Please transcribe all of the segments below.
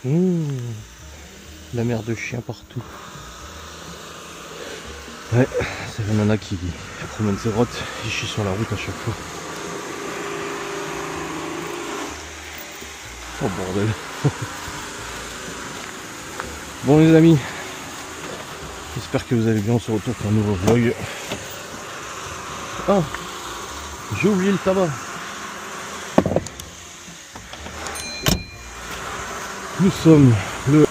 La mer de chien partout. Ouais, c'est le nana qui promène ses rottes, il chie sur la route à chaque fois. Oh bordel. Bon les amis, j'espère que vous allez bien, on se retrouve pour un nouveau vlog. Ah, j'ai oublié le tabac. Nous sommes le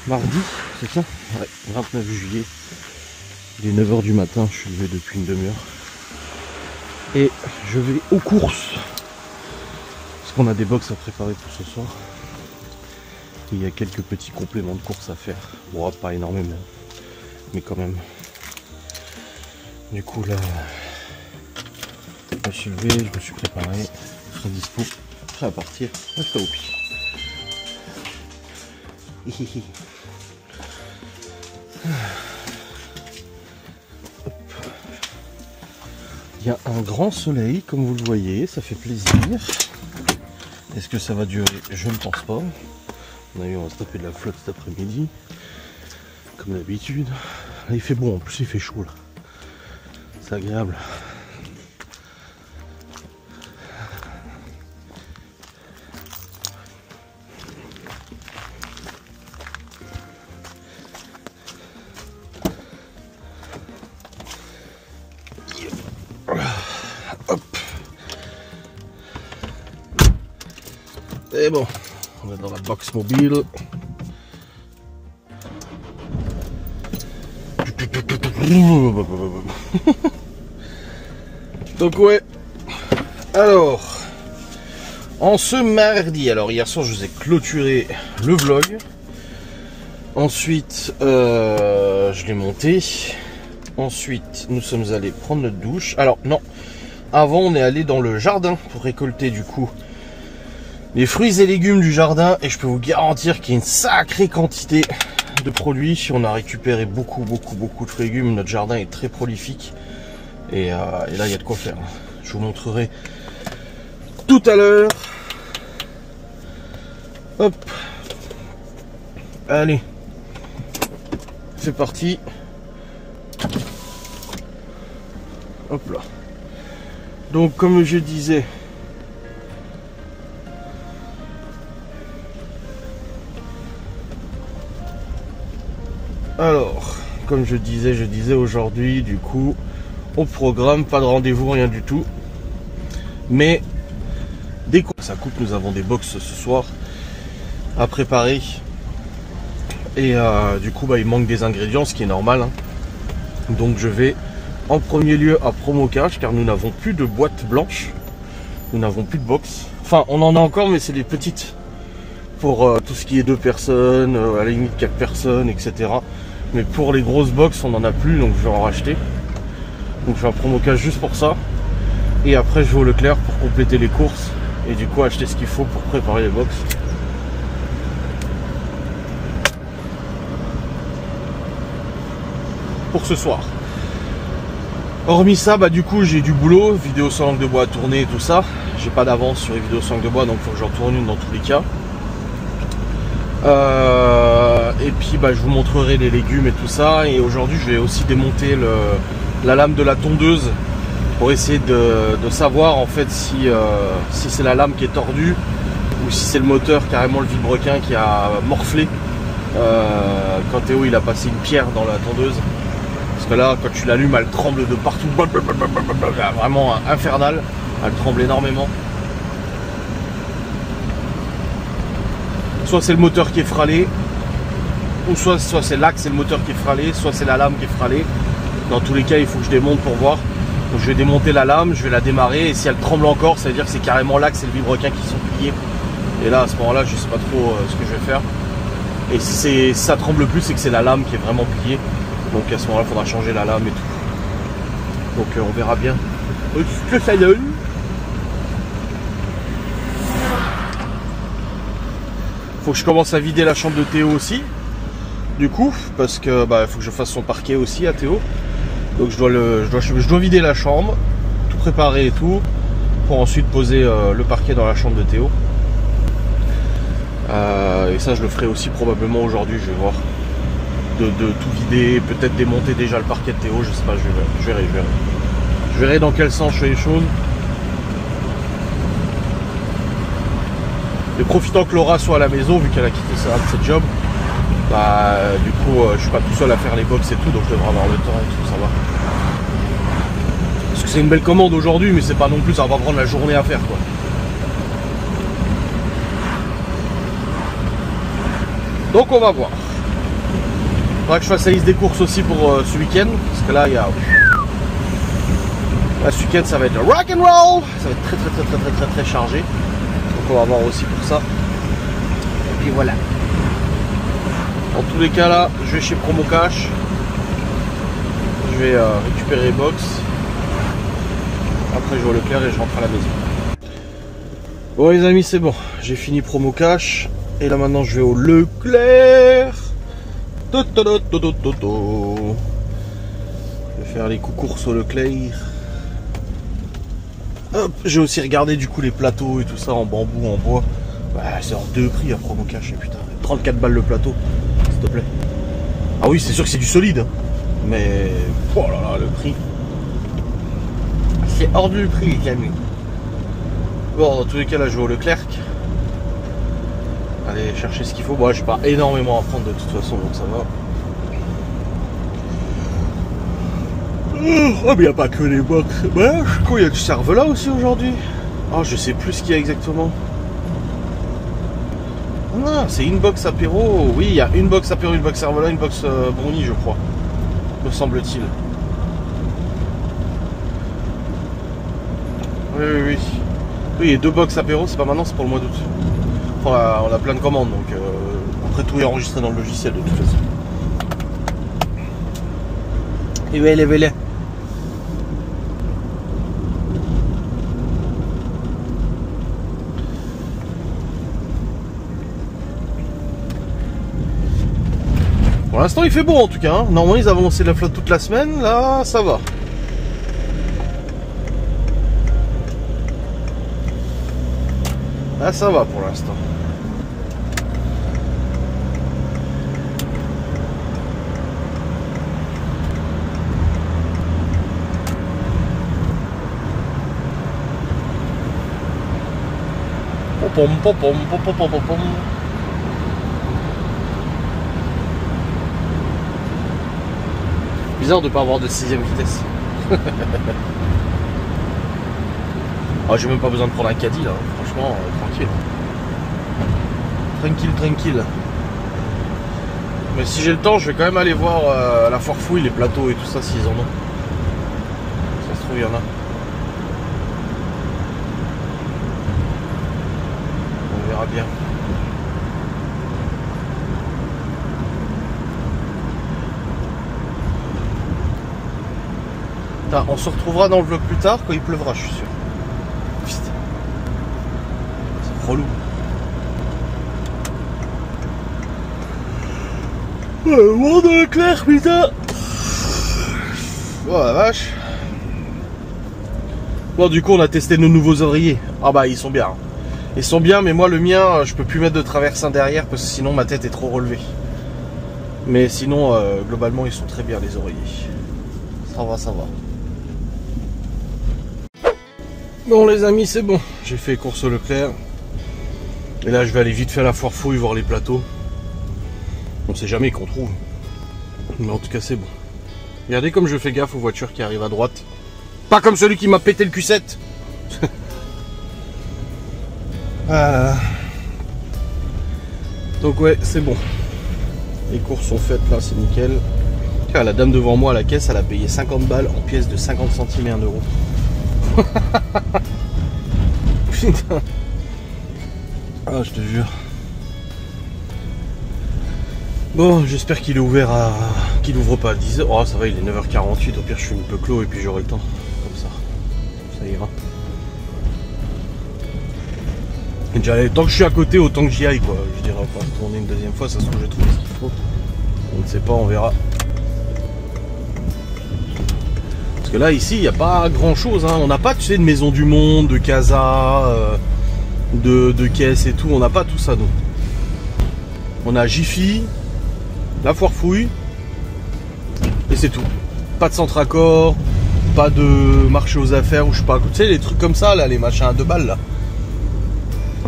mardi, c'est ça? Ouais, 29 juillet. Il est 9 h du matin, je suis levé depuis une demi-heure. Et je vais aux courses. Parce qu'on a des box à préparer pour ce soir. Et il y a quelques petits compléments de course à faire. Bon, pas énormément, mais quand même. Du coup là, je me suis levé, je me suis préparé, je serai dispo, prêt à partir. Reste au pied. Il y a un grand soleil, comme vous le voyez, ça fait plaisir. Est-ce que ça va durer? Je ne pense pas. On va se taper de la flotte cet après-midi, comme d'habitude. Là, il fait bon, en plus il fait chaud là. C'est agréable. Hop. Et bon, on est dans la box mobile. Donc ouais, alors, en ce mardi, alors hier soir je vous ai clôturé le vlog. Ensuite, je l'ai monté. Ensuite, nous sommes allés prendre notre douche. Alors non, avant on est allé dans le jardin pour récolter du coup les fruits et légumes du jardin. Et je peux vous garantir qu'il y a une sacrée quantité de produits. On a récupéré beaucoup de fruits et légumes. Notre jardin est très prolifique. Et là il y a de quoi faire. Je vous montrerai tout à l'heure. Hop. Allez. C'est parti. Hop là. Donc comme je disais, alors comme je disais aujourd'hui du coup au programme, pas de rendez-vous, rien du tout, mais dès que ça coupe, nous avons des box ce soir à préparer et du coup bah, il manque des ingrédients, ce qui est normal, hein. Donc je vais en premier lieu à Promocash, car nous n'avons plus de boîtes blanches, nous n'avons plus de box, enfin on en a encore mais c'est les petites pour tout ce qui est 2 personnes, à la limite 4 personnes, etc. Mais pour les grosses box on n'en a plus, donc je vais en racheter. Donc je vais à Promocash juste pour ça, et après je vais au Leclerc pour compléter les courses et du coup acheter ce qu'il faut pour préparer les box. Pour ce soir. Hormis ça, bah du coup j'ai du boulot, vidéo sans langue de bois à tourner et tout ça. J'ai pas d'avance sur les vidéos sans langue de bois, donc il faut que j'en tourne une dans tous les cas. Et puis bah je vous montrerai les légumes et tout ça. Et aujourd'hui je vais aussi démonter la lame de la tondeuse pour essayer de savoir en fait si c'est la lame qui est tordue ou si c'est le moteur, carrément le vilebrequin qui a morflé quand Théo il a passé une pierre dans la tondeuse. Parce que là, quand tu l'allumes, elle tremble de partout. Vraiment infernal. Elle tremble énormément. Soit c'est le moteur qui est fralé, ou soit c'est l'axe et le moteur qui est fralé, soit c'est la lame qui est fralée. Dans tous les cas, il faut que je démonte pour voir. Donc je vais démonter la lame, je vais la démarrer. Et si elle tremble encore, ça veut dire que c'est carrément l'axe et le vilebrequin qui sont pliés. Et là, à ce moment-là, je ne sais pas trop ce que je vais faire. Et si ça tremble plus, c'est que c'est la lame qui est vraiment pliée. Donc à ce moment-là, il faudra changer la lame et tout. Donc on verra bien ce que ça donne. Faut que je commence à vider la chambre de Théo aussi. Du coup, parce que bah faut que je fasse son parquet aussi à Théo. Donc je dois vider la chambre, tout préparer et tout, pour ensuite poser le parquet dans la chambre de Théo. Et ça je le ferai aussi probablement aujourd'hui, je vais voir. De tout vider, peut-être démonter déjà le parquet de Théo, je sais pas, je verrai. Je verrai dans quel sens je fais les choses. Et profitant que Laura soit à la maison, vu qu'elle a quitté sa job, bah du coup je suis pas tout seul à faire les box et tout, donc je devrais avoir le temps et tout, ça va. Parce que c'est une belle commande aujourd'hui, mais c'est pas non plus, ça va prendre la journée à faire quoi. Donc on va voir. Faudra que je fasse la liste des courses aussi pour ce week-end, parce que là il y a... Là, ce week-end ça va être rock and roll, ça va être très chargé. Donc on va voir aussi pour ça. Et puis voilà. En tous les cas là, je vais chez Promo Cash. Je vais récupérer les box. Après je vais au Leclerc et je rentre à la maison. Bon les amis, c'est bon, j'ai fini Promo Cash. Et là maintenant je vais au Leclerc. Je vais faire les coups courses au Leclerc. Hop, j'ai aussi regardé du coup les plateaux et tout ça en bambou, en bois. Ouais, c'est hors de prix à Promo Cash, putain. 34 balles le plateau, s'il te plaît. Ah oui, c'est sûr que c'est du solide, hein. Mais oh là là, le prix. C'est hors du prix, les amis. Bon, dans tous les cas, là je vais au Leclerc. Aller chercher ce qu'il faut. Bon, j'ai pas énormément à prendre de toute façon, donc ça va. Oh, mais il n'y a pas que les box. Bah, je crois qu'il y a du cervelas aussi aujourd'hui. Oh, je sais plus ce qu'il y a exactement. Ah, c'est une box apéro. Oui, il y a une box apéro, une box cervelas, une box brownie, je crois. Me semble-t-il. Oui. Oui, il y a 2 box apéro, c'est pas maintenant, c'est pour le mois d'août. Enfin, on a plein de commandes, donc après tout est enregistré dans le logiciel de toute façon. Et les. Pour l'instant il fait beau en tout cas, hein. Normalement ils avaient lancé la flotte toute la semaine, là ça va. Là ça va pour l'instant. Pom. Bizarre de ne pas avoir de 6ème vitesse. Ah, j'ai même pas besoin de prendre un caddie là, franchement, tranquille. Mais si j'ai le temps, je vais quand même aller voir à la foire fouille les plateaux et tout ça s'ils en ont. Ça se trouve, il y en a. On verra bien. On se retrouvera dans le vlog plus tard quand il pleuvra, je suis sûr. Putain. C'est relou. Le monde est clair, putain. Oh la vache. Bon, du coup, on a testé nos nouveaux oreillers. Ah bah, ils sont bien. Ils sont bien, mais moi, le mien, je peux plus mettre de traversin derrière parce que sinon, ma tête est trop relevée. Mais sinon, globalement, ils sont très bien, les oreillers. Ça va. Bon les amis, c'est bon, j'ai fait course au Leclerc. Et là je vais aller vite faire la foire fouille, voir les plateaux. On sait jamais qu'on trouve. Mais en tout cas c'est bon. Regardez comme je fais gaffe aux voitures qui arrivent à droite. Pas comme celui qui m'a pété le Q7. Voilà. Donc ouais, c'est bon. Les courses sont faites là, c'est nickel. Ah, la dame devant moi à la caisse, elle a payé 50 balles en pièces de 50 centimes et 1 euro. Putain. Ah, je te jure. Bon, j'espère qu'il est ouvert à... qu'il ouvre pas à 10h. Oh, ça va, il est 9h48. Au pire, je suis un peu clos et puis j'aurai le temps. Comme ça. Ça ira. Et déjà, tant que je suis à côté, autant que j'y aille, quoi. Je dirais pas tourner une deuxième fois, ça se trouve, je trouve ce qu'il faut. On ne sait pas, on verra. Parce que là, ici, il n'y a pas grand chose, hein. On n'a pas, tu sais, de maison du monde, de casa, de caisse et tout. On n'a pas tout ça, nous. On a Jiffy, la foire fouille, et c'est tout. Pas de centre accord, pas de marché aux affaires, ou je sais pas, tu sais, les trucs comme ça, là, les machins à 2 balles, là.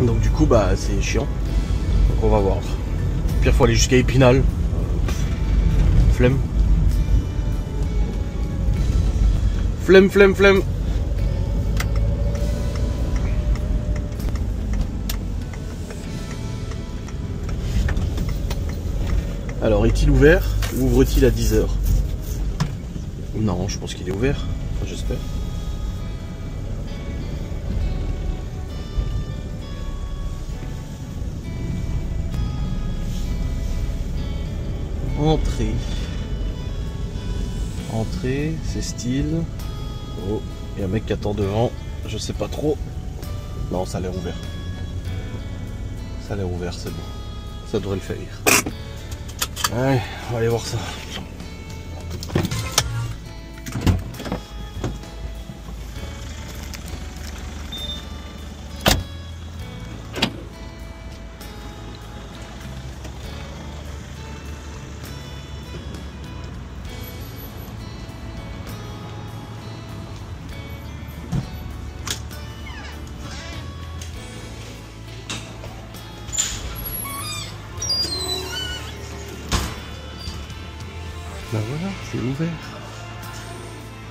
Donc du coup, bah, c'est chiant. Donc on va voir. Pire, faut aller jusqu'à Épinal. Flemme. Flemme. Alors, est-il ouvert ou ouvre-t-il à 10 h? Non, je pense qu'il est ouvert. Enfin, j'espère. Entrée, c'est style. Oh, il y a un mec qui attend devant. Je sais pas trop. Non, ça a l'air ouvert. Ça a l'air ouvert, c'est bon. Ça devrait le faire. Allez, on va aller voir ça. Ben voilà, c'est ouvert.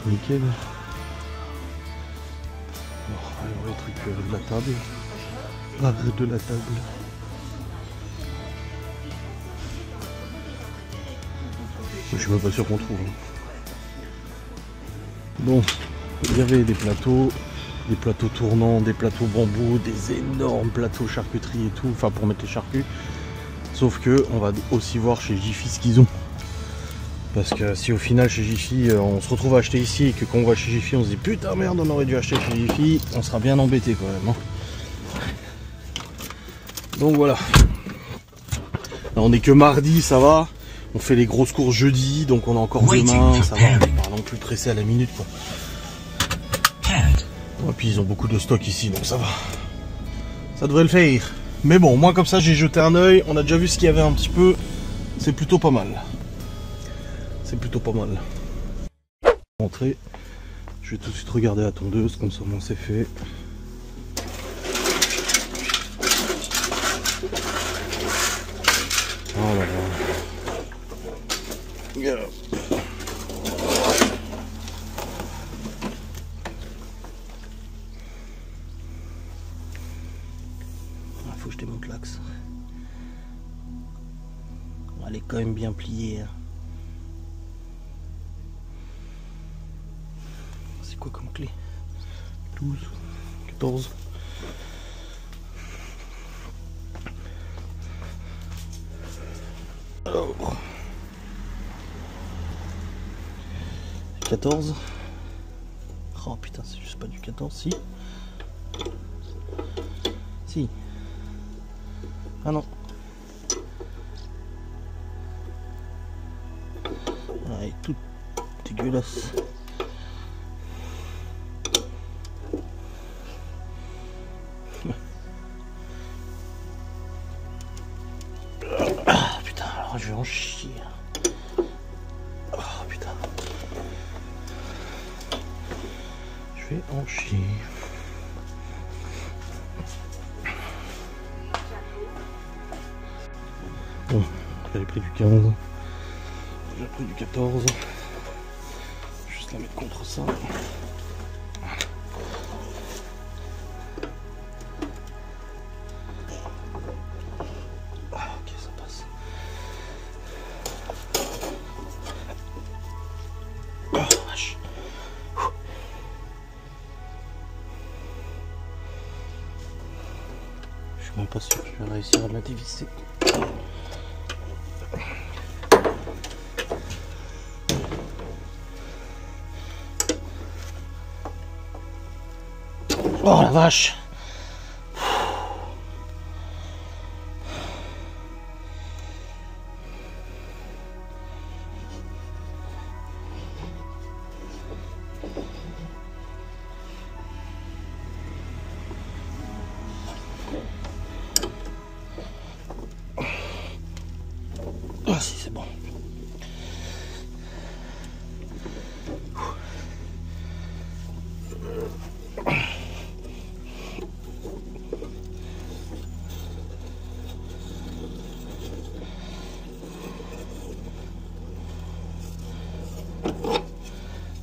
Nickel. Bon, alors les trucs de la table. Arrête de la table. Je suis même pas sûr qu'on trouve. Bon, il y avait des plateaux tournants, des plateaux bambou, des énormes plateaux charcuterie et tout, enfin pour mettre les charcuts. Sauf que on va aussi voir chez Jiffy ce qu'ils ont. Parce que si au final chez Jiffy on se retrouve à acheter ici et que quand on va chez Jiffy on se dit putain merde on aurait dû acheter chez Jiffy, on sera bien embêté quand même. Hein. Donc voilà. Là, on est que mardi, ça va. On fait les grosses courses jeudi, donc on a encore demain, ça va, on n'est pas non plus pressé à la minute quoi. Et puis ils ont beaucoup de stock ici, donc ça va. Ça devrait le faire. Mais bon, moi comme ça j'ai jeté un œil, on a déjà vu ce qu'il y avait un petit peu, c'est plutôt pas mal. C'est plutôt pas mal. Entrée, je vais tout de suite regarder la tondeuse, comme ça moi c'est fait. Oh là là. Yeah. Faut que je démonte l'axe. Elle est quand même bien pliée. Hein. C'est quoi comme clé? 12, 14. Alors. 14. Oh putain, c'est juste pas du 14, si. Si. Ah non. Ah, elle est toute dégueulasse. Ah putain, alors je vais en chier. Oh putain. Je vais en chier. Bon, j'avais pris du 15. J'ai pris du 14. Juste la mettre contre ça. Ah, ok, ça passe. Oh, vache. Je suis même pas sûr que je vais réussir à la dévisser. Oh la vache! Ah si, c'est bon.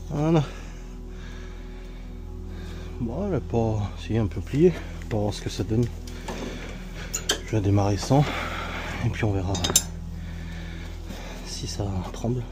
Voilà. Bon, elle a pas... Si, un peu plié. On va voir ce que ça donne. Je vais démarrer sans. Et puis on verra si ça tremble.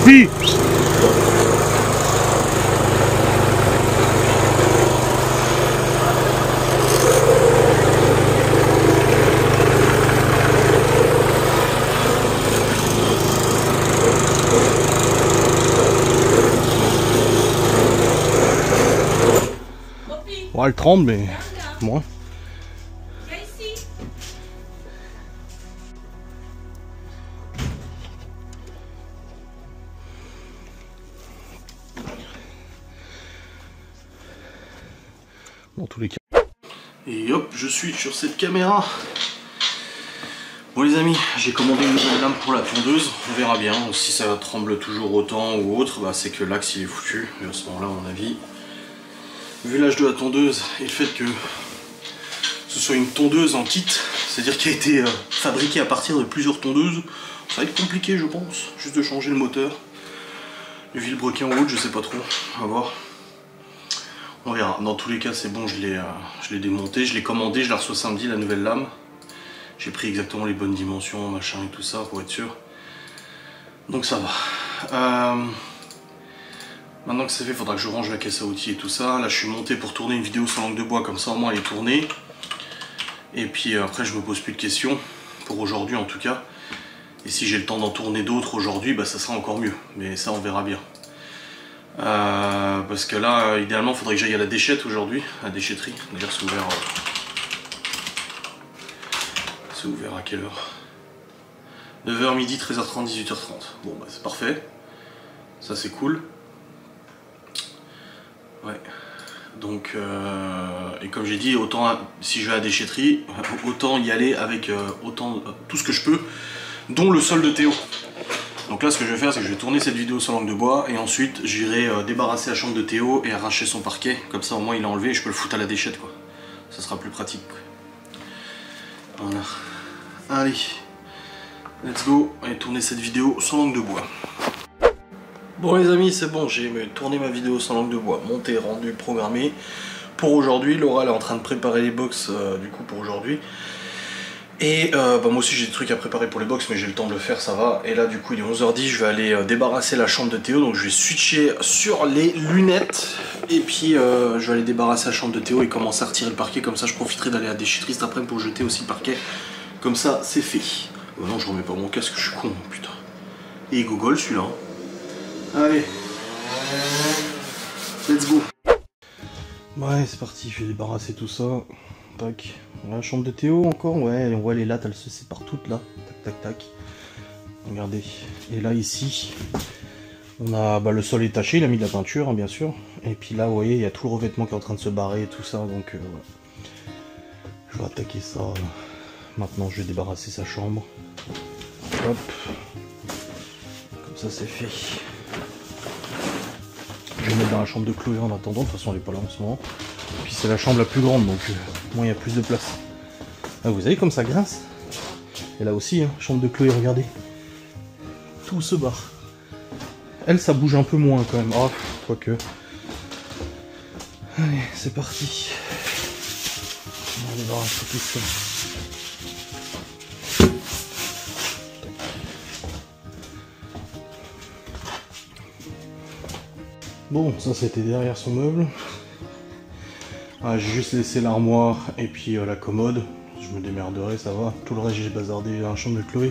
Oui. Bon, elle tremble, mais moins. Dans tous les cas. Et hop, je suis sur cette caméra. Bon les amis, j'ai commandé une nouvelle lame pour la tondeuse. On verra bien. Si ça tremble toujours autant ou autre, bah, c'est que l'axe il est foutu. Et à ce moment-là, à mon avis, vu l'âge de la tondeuse et le fait que ce soit une tondeuse en kit, c'est-à-dire qui a été fabriquée à partir de plusieurs tondeuses, ça va être compliqué je pense. Juste de changer le moteur, le vilebrequin ou autre, je sais pas trop. On va voir. On verra. Dans tous les cas, c'est bon, je l'ai démonté, je l'ai commandé, je la reçois samedi, la nouvelle lame. J'ai pris exactement les bonnes dimensions, machin et tout ça, pour être sûr. Donc ça va. Maintenant que c'est fait, il faudra que je range la caisse à outils et tout ça. Là, je suis monté pour tourner une vidéo sans langue de bois, comme ça au moins elle est tournée. Et puis après, je me pose plus de questions, pour aujourd'hui en tout cas. Et si j'ai le temps d'en tourner d'autres aujourd'hui, bah, ça sera encore mieux. Mais ça, on verra bien. Parce que là, idéalement, il faudrait que j'aille à la déchette aujourd'hui, à la déchetterie. D'ailleurs, c'est ouvert. C'est ouvert à quelle heure? 9h, midi, 13h30, 18h30. Bon, bah, c'est parfait. Ça, c'est cool. Ouais. Donc, et comme j'ai dit, autant si je vais à la déchetterie, autant y aller avec tout ce que je peux, dont le sol de Théo. Donc là, ce que je vais faire, c'est que je vais tourner cette vidéo sans langue de bois et ensuite j'irai débarrasser la chambre de Théo et arracher son parquet. Comme ça, au moins, il est enlevé et je peux le foutre à la déchette, quoi. Ça sera plus pratique, quoi. Voilà. Allez, let's go. Allez, tourner cette vidéo sans langue de bois. Bon les amis, c'est bon, j'ai tourné ma vidéo sans langue de bois, monté, rendu, programmé pour aujourd'hui. Laura elle est en train de préparer les box du coup pour aujourd'hui. Et bah, moi aussi j'ai des trucs à préparer pour les box, mais j'ai le temps de le faire, ça va. Et là du coup il est 11h10, je vais aller débarrasser la chambre de Théo, donc je vais switcher sur les lunettes. Et puis je vais aller débarrasser la chambre de Théo et commencer à retirer le parquet, comme ça je profiterai d'aller à la déchetterie cet après-midi pour jeter aussi le parquet. Comme ça c'est fait. Oh non, je remets pas mon casque, je suis con, putain. Et il gogole celui-là. Hein. Allez, let's go. Ouais, c'est parti, je vais débarrasser tout ça. Tac. La chambre de Théo encore, ouais, on voit les lattes, elles se séparent toutes là. Tac, tac, tac. Regardez. Et là, ici, on a le sol est taché, il a mis de la peinture, hein, bien sûr. Et puis là, vous voyez, il y a tout le revêtement qui est en train de se barrer et tout ça. Donc, je vais attaquer ça. Maintenant, je vais débarrasser sa chambre. Hop. Comme ça, c'est fait. Je vais mettre dans la chambre de Chloé en attendant, de toute façon elle n'est pas là en ce moment. Et puis c'est la chambre la plus grande, donc moins il y a plus de place. Ah, vous savez comme ça grince. Et là aussi, hein, chambre de Chloé, regardez. Tout se barre. Elle, ça bouge un peu moins quand même. Oh, quoique. Allez, c'est parti. On va débarrasser tout ça. Bon, ça c'était derrière son meuble. Ah, j'ai juste laissé l'armoire et puis la commode. Je me démerderai, ça va. Tout le reste, j'ai bazardé dans la chambre de Chloé.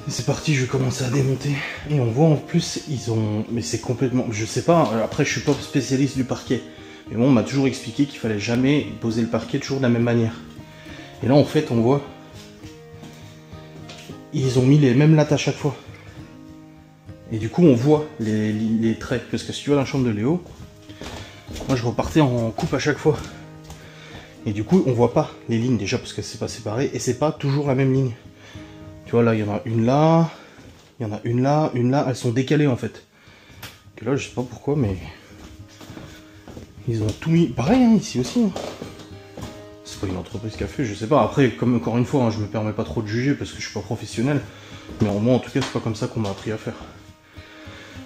Et c'est parti, je vais commencer à démonter. Et on voit en plus, ils ont... Mais c'est complètement... Je sais pas, après je suis pas spécialiste du parquet. Mais bon, on m'a toujours expliqué qu'il fallait jamais poser le parquet toujours de la même manière. Et là, en fait, on voit... Ils ont mis les mêmes lattes à chaque fois. Et du coup, on voit les traits. Parce que si tu vas dans la chambre de Léo, moi, je repartais en coupe à chaque fois. Et du coup, on voit pas les lignes déjà parce que c'est pas séparé. Et c'est pas toujours la même ligne. Tu vois, là, il y en a une là. Il y en a une là, une là. Elles sont décalées, en fait. Et là, je sais pas pourquoi, mais... Ils ont tout mis... Pareil, hein, ici aussi. Hein. C'est pas une entreprise qui a fait, je sais pas. Après, comme encore une fois, hein, je me permets pas trop de juger parce que je suis pas professionnel. Mais au moins, en tout cas, c'est pas comme ça qu'on m'a appris à faire.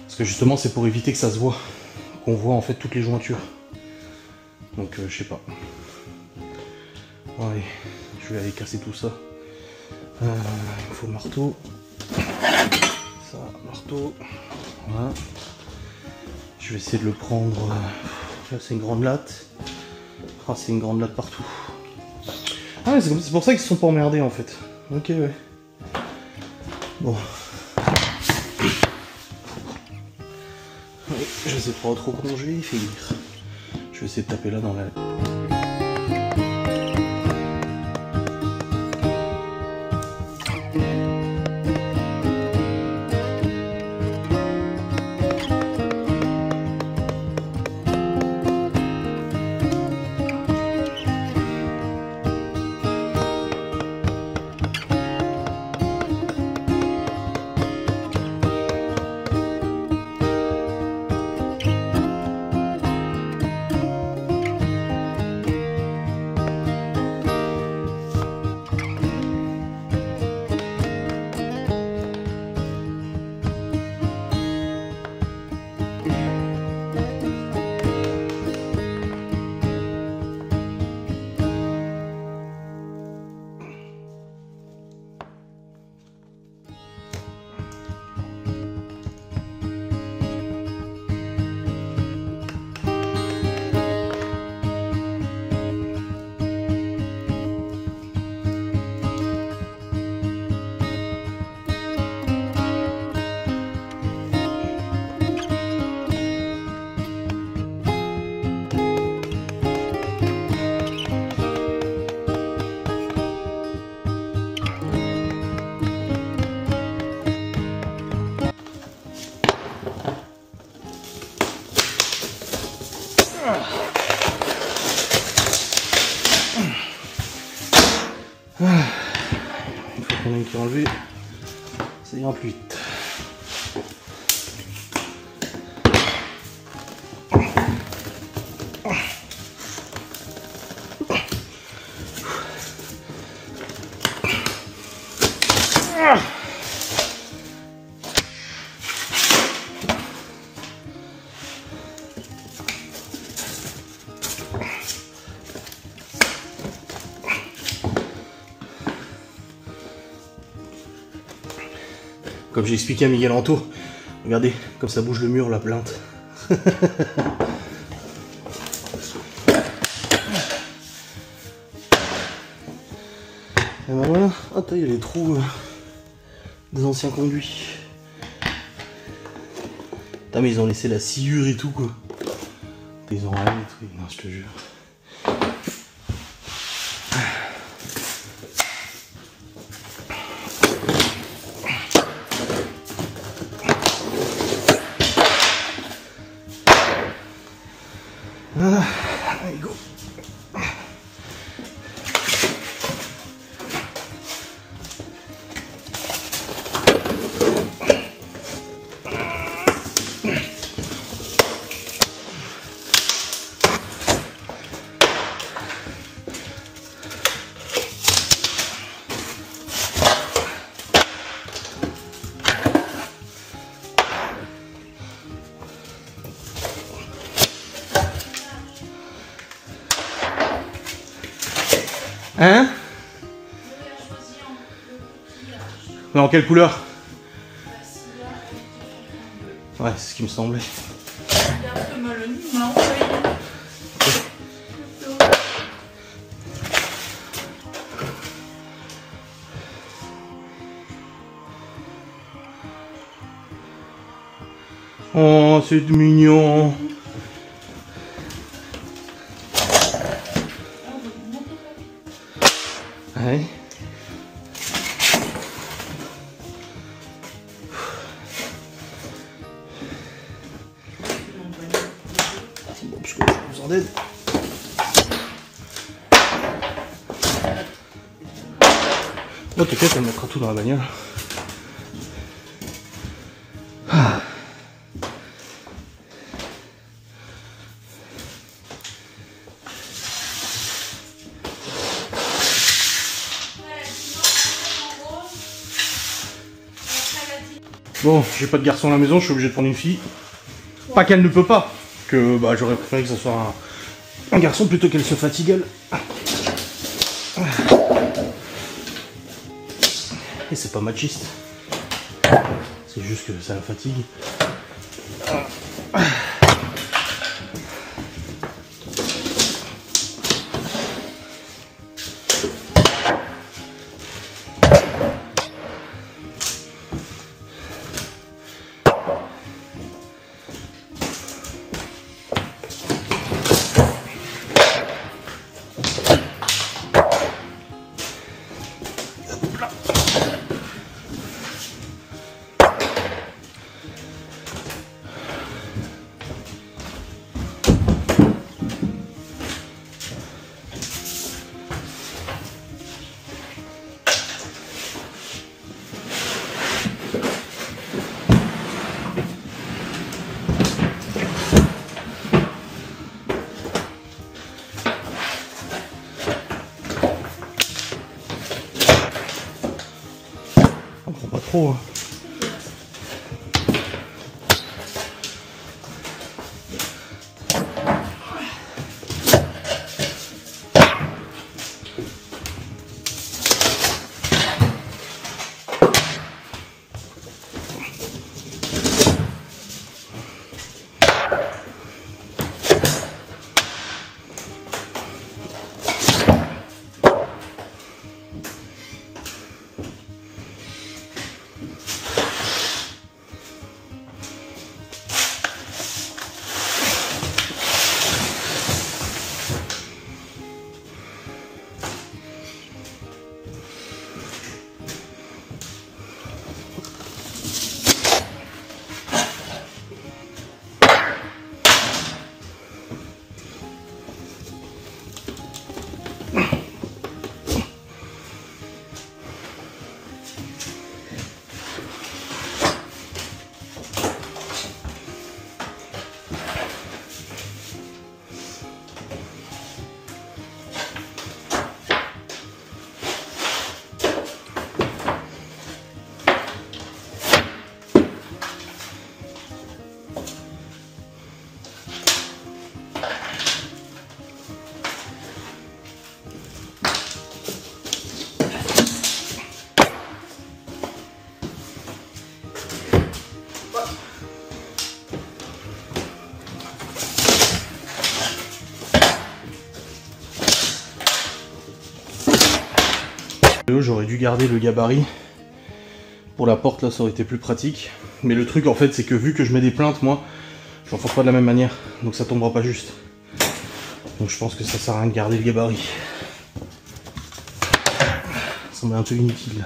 Parce que justement, c'est pour éviter que ça se voit. Qu'on voit en fait toutes les jointures. Donc, je sais pas. Allez, je vais aller casser tout ça. Il me faut le marteau. Ça, marteau. Voilà. Je vais essayer de le prendre. Là, c'est une grande latte. Ah, c'est une grande latte partout. Ah, ouais, c'est pour ça qu'ils se sont pas emmerdés en fait. Ok, ouais. Bon. Ouais, je sais pas trop congé, il fait lire. Je vais essayer de taper là dans la... Une fois qu'on a une qui est enlevée, ça ira plus vite. Comme j'ai expliqué à Miguel Anto, regardez comme ça bouge le mur la plainte. Et ben voilà, attends, il y a les trous des anciens conduits. Putain, mais ils ont laissé la sciure et tout quoi. Ils ont rien détruit, non je te jure. Voilà, allez go. Hein? Mais en quelle couleur? Ouais, c'est ce qui me semblait. Oh, c'est mignon. Ouais. Bon, parce que j'ai besoin d'aide. Oh, t'inquiète, elle mettra tout dans la bagnole. Ah. Bon, j'ai pas de garçon à la maison, je suis obligé de prendre une fille. Pas qu'elle ne peut pas, que bah, j'aurais préféré que ce soit un garçon plutôt qu'elle se fatigue. Et c'est pas machiste. C'est juste que ça la fatigue. On prend pas trop. Hein. J'aurais dû garder le gabarit. Pour la porte là ça aurait été plus pratique. Mais le truc en fait c'est que vu que je mets des plaintes moi, je l'enfonce pas de la même manière. Donc ça tombera pas juste. Donc je pense que ça sert à rien de garder le gabarit. Ça me semble un peu inutile.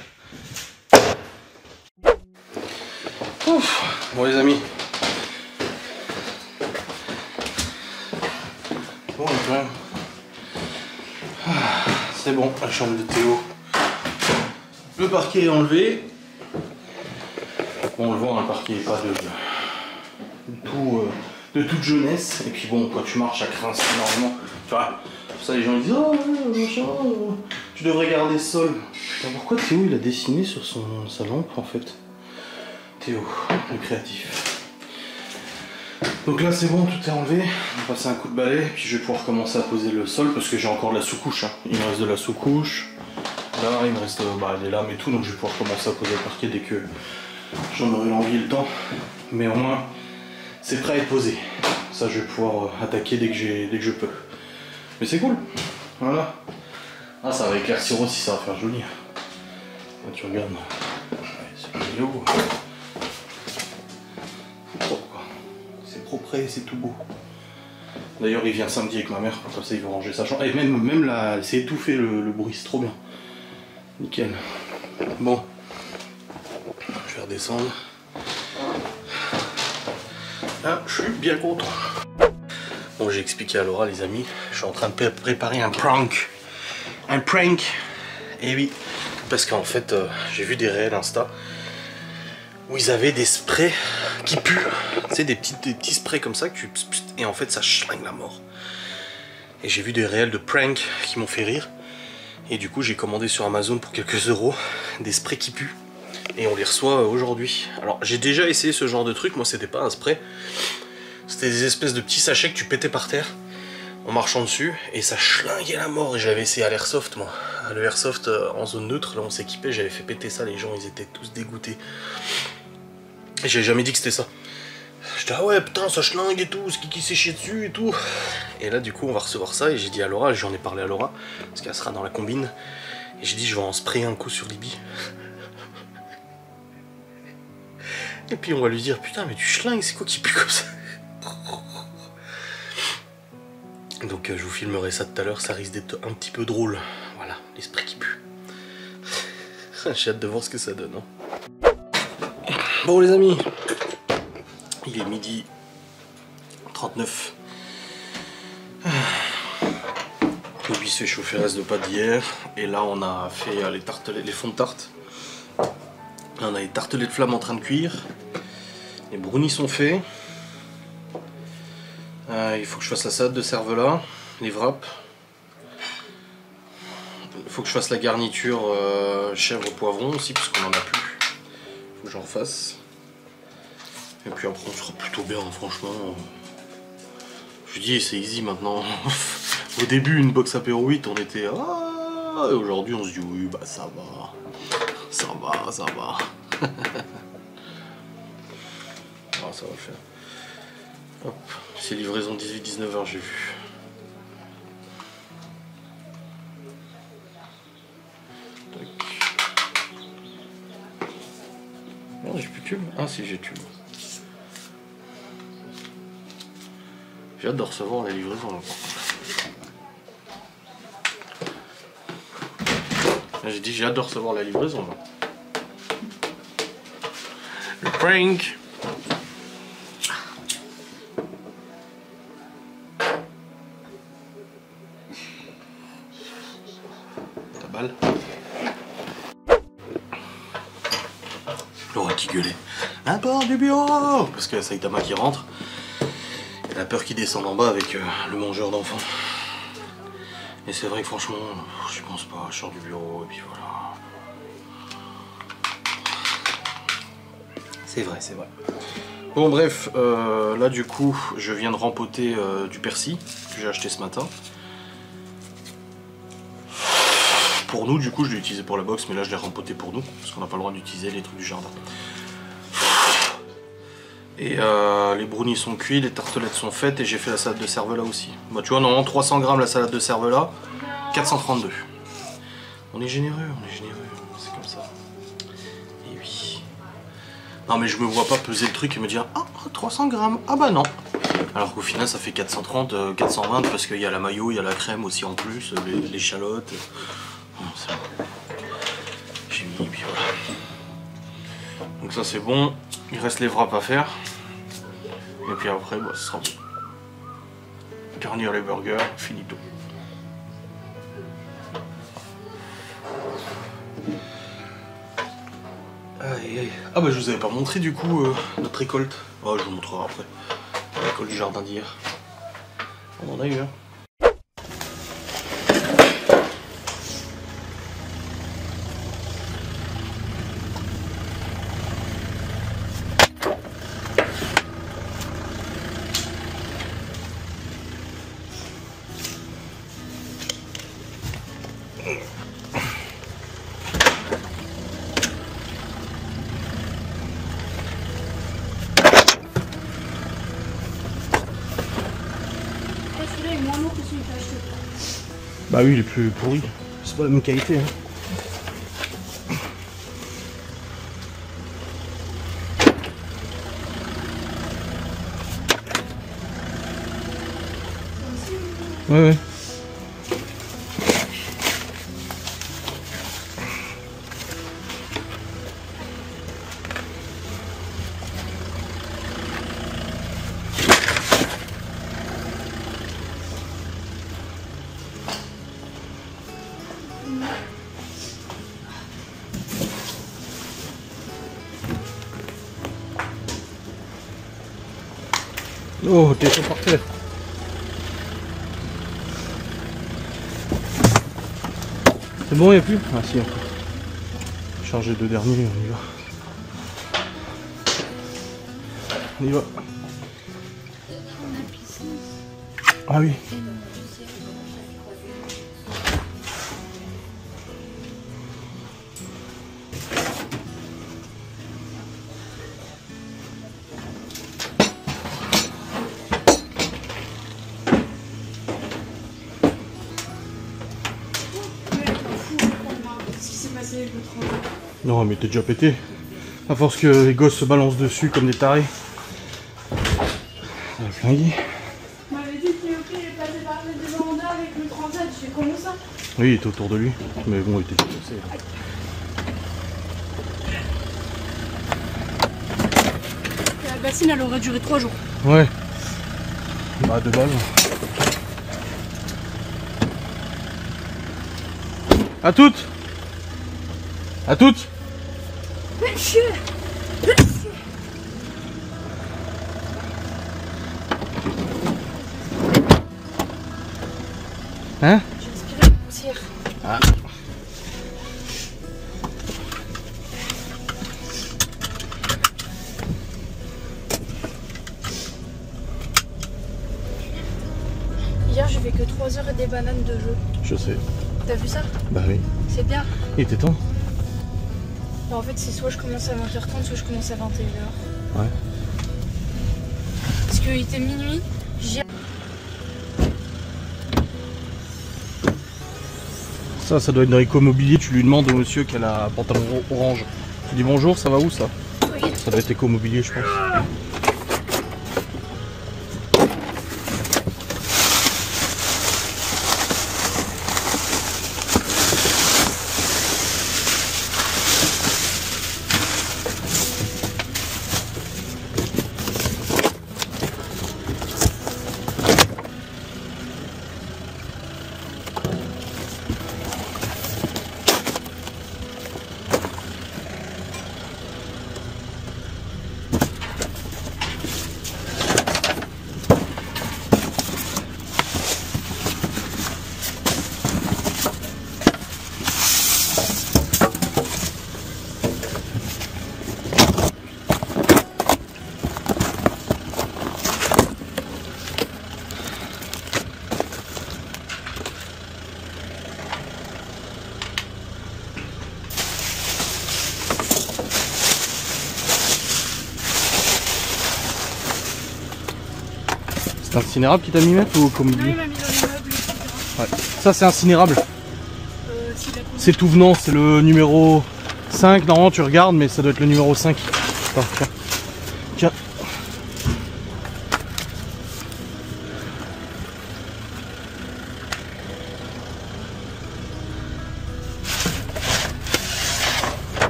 Ouf. Bon les amis. Bon c'est bon, la chambre de Théo. Le parquet est enlevé. Bon, on le voit, le parquet n'est pas de toute jeunesse. Et puis bon, quand tu marches à crince énormément. Tu vois, pour ça les gens ils disent oh machin, tu devrais garder ce sol. Putain, pourquoi Théo il a dessiné sur sa lampe en fait? Théo, le créatif. Donc là c'est bon, tout est enlevé. On va passer un coup de balai, puis je vais pouvoir commencer à poser le sol parce que j'ai encore de la sous-couche. Hein. Il me reste de la sous-couche. Là, il me reste des lames et tout, donc je vais pouvoir commencer à poser le parquet dès que j'en aurai l'envie et le temps. Mais au moins, c'est prêt à être posé. Ça, je vais pouvoir attaquer dès que je peux. Mais c'est cool. Voilà. Ah, ça va éclaircir aussi, ça va faire joli. Là, tu regardes. C'est joli. C'est propre, quoi. propret, c'est tout beau. D'ailleurs, il vient samedi avec ma mère, comme ça il va ranger sa chambre. Et même là, c'est étouffé le bruit, c'est trop bien. Nickel. Bon, je vais redescendre. Là, je suis bien content. Bon, j'ai expliqué à Laura, les amis, je suis en train de préparer un prank. Un prank. Et oui, parce qu'en fait, j'ai vu des réels Insta où ils avaient des sprays qui puent. Tu sais, des petits sprays comme ça, et en fait, ça schlingue la mort. Et j'ai vu des réels de prank qui m'ont fait rire. Et du coup, j'ai commandé sur Amazon pour quelques euros des sprays qui puent. Et on les reçoit aujourd'hui. Alors, j'ai déjà essayé ce genre de truc. Moi, c'était pas un spray. C'était des espèces de petits sachets que tu pétais par terre en marchant dessus. Et ça schlinguait la mort. Et j'avais essayé à l'airsoft, moi. Le airsoft en zone neutre, là, on s'équipait. J'avais fait péter ça. Les gens, ils étaient tous dégoûtés. Et j'avais jamais dit que c'était ça. J'étais, ah ouais, putain, ça schlingue et tout. Ce qui s'est chié dessus et tout. Et là, du coup, on va recevoir ça. Et j'ai dit à Laura, j'en ai parlé à Laura, parce qu'elle sera dans la combine. Et j'ai dit, je vais en sprayer un coup sur Libye. Et puis on va lui dire, putain mais tu schlingues, c'est quoi qui pue comme ça? Donc je vous filmerai ça tout à l'heure, ça risque d'être un petit peu drôle. Voilà, l'esprit qui pue. J'ai hâte de voir ce que ça donne. Hein. Bon les amis, il est midi 39. Le bis fait chauffer le reste de pâtes d'hier. Et là on a fait les fonds de tarte. On a les tartelets de flamme en train de cuire. Les brownies sont faits. Il faut que je fasse la salade de cervelas, les wraps. Il faut que je fasse la garniture chèvre poivron aussi, parce qu'on en a plus. Il faut que j'en refasse. Et puis après on sera plutôt bien, franchement. Je dis c'est easy maintenant. Au début une box apéro 8 on était ah, et aujourd'hui on se dit oui bah ça va. Ça va, ça va. Ah, ça va le faire. Hop, c'est livraison 18-19 h j'ai vu. Tac. Non, j'ai plus de tube. Ah si, j'ai tube. J'ai hâte de recevoir la livraison là, par contre. J'ai dit j'ai hâte de recevoir la livraison là. Le prank. Ta balle. Laura qui gueulait. La porte du bureau. Parce que Saitama qui rentre. Elle a peur qu'il descende en bas avec le mangeur d'enfants. Et c'est vrai que franchement, je pense pas, je sors du bureau et puis voilà. C'est vrai, c'est vrai. Bon bref, là du coup, je viens de rempoter du persil que j'ai acheté ce matin. Pour nous, du coup, je l'ai utilisé pour la box, mais là je l'ai rempoté pour nous, parce qu'on n'a pas le droit d'utiliser les trucs du jardin. Et les brownies sont cuits, les tartelettes sont faites et j'ai fait la salade de cervelas aussi. Bah tu vois, normalement 300 grammes la salade de cervelas, 432. On est généreux, c'est comme ça. Et oui. Non mais je me vois pas peser le truc et me dire ah 300 grammes, ah bah non. Alors qu'au final ça fait 430, 420 parce qu'il y a la mayo, il y a la crème aussi en plus, les échalotes. J'ai mis et puis voilà. Donc ça c'est bon, il reste les wraps à faire. Et puis après bah, ce sera bon. Garnir les burgers, finito. Aïe, aïe. Ah bah je vous avais pas montré du coup notre récolte. Oh je vous montrerai après. La récolte du jardin d'hier. On en a eu hein. Bah oui, il est plus pourri. C'est pas la même qualité. Hein. Ouais, ouais. Oh, t'es sur parfait. C'est bon, il n'y a plus? Ah si, encore. Charger deux derniers, on y va. On y va. Ah oui. Non mais t'es déjà pété. À force que les gosses se balancent dessus comme des tarés. Ça va flinguer. On m'avait dit que Léo est passé par le développement avec le transat, je fais comment ça? Oui, il était autour de lui. Mais bon, il était cassé. La bassine elle aurait duré 3 jours. Ouais. Bah de base. À toutes. À toutes. Monsieur. Hein? J'ai aspiré la poussière. Ah. Hier j'ai fait que 3 heures et des bananes de jeu. Je sais. T'as vu ça? Bah oui. C'est bien. Il était temps. En fait c'est soit je commence à 20h30 soit je commence à 21h. Ouais. Parce qu'il était minuit, j'ai... Ça doit être dans l'écomobilier. Tu lui demandes au monsieur qui a la pantalon orange. Tu dis bonjour, ça va où ça? Oui. Ça doit être écomobilier, je pense. C'est incinérable qui t'a mis mettre ou Non, écomobilier? il m'a mis dans les meubles, etc. Ouais. Ça c'est incinérable. Si la couleur- C'est tout venant, c'est le numéro 5. Normalement tu regardes mais ça doit être le numéro 5. Attends, tiens. Tiens.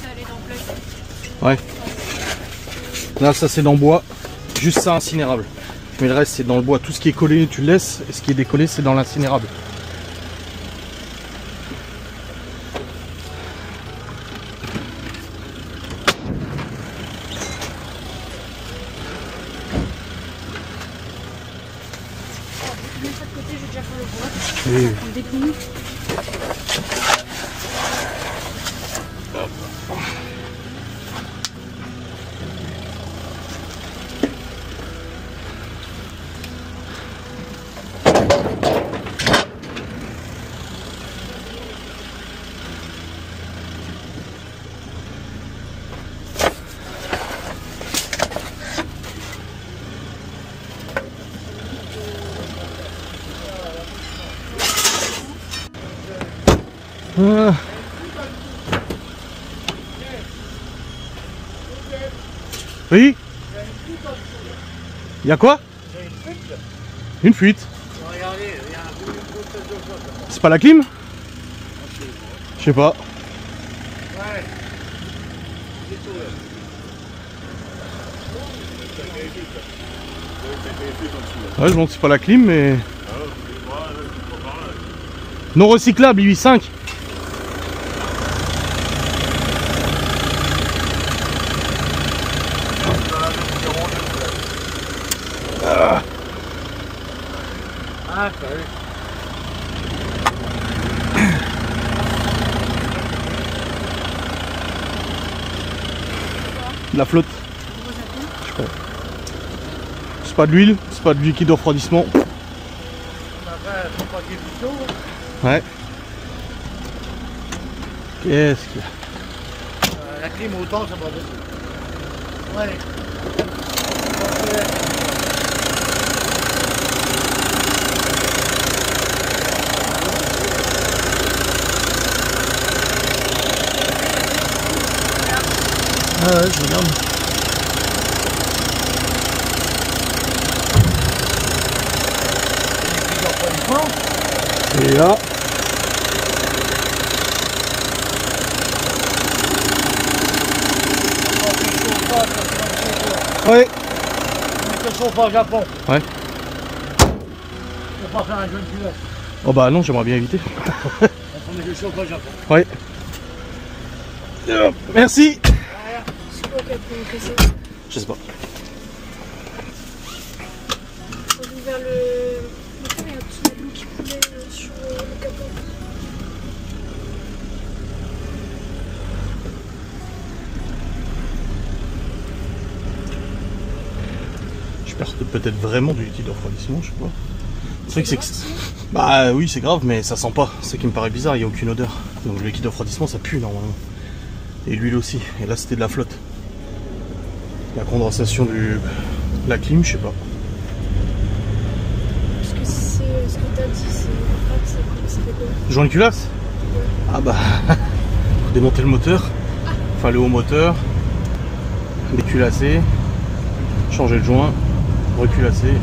c'est allé dans le bloc. Ouais. Là ça c'est dans le bois. Juste ça incinérable. Mais le reste c'est dans le bois. Tout ce qui est collé tu le laisses. Et ce qui est décollé c'est dans l'incinérable. Je mets ça de côté, j'ai déjà fait le bois. Et... Ça prend des minutes. Ah. Oui. Il y a quoi? Une fuite. C'est pas la clim? Je sais pas. Ouais, je montre c'est pas la clim, mais... Non recyclable, 8.5. De la flotte. C'est pas de l'huile, c'est pas de liquide de refroidissement. Ouais. Qu'est-ce qu'il y a? La clim autant, ça va. Ouais. Ah ouais, je regarde. Et là. Ouais. On met le chauffage au Japon. Ouais. On va pas faire un jeune culotte. Oh bah non, j'aimerais bien éviter. On met le chauffage au Japon. Ouais. Merci. C'est quoi qui a pu me casser? Je sais pas. Faut aller vers le. Il y a un petit bout qui coulait sur le capot. Je perds peut-être vraiment du liquide de refroidissement, je sais pas. C'est vrai que c'est... Bah oui, c'est grave, mais ça sent pas. C'est ça qui me paraît bizarre, il n'y a aucune odeur. Donc le liquide de refroidissement, ça pue normalement. Et l'huile aussi. Et là, c'était de la flotte. La condensation de la clim, je sais pas. Parce que c'est ce que t'as dit, c'était quoi? Joint de culasse? Ouais. Ah bah, faut démonter le moteur. Enfin, le haut moteur. Déculasser. Changer le joint. Reculasser.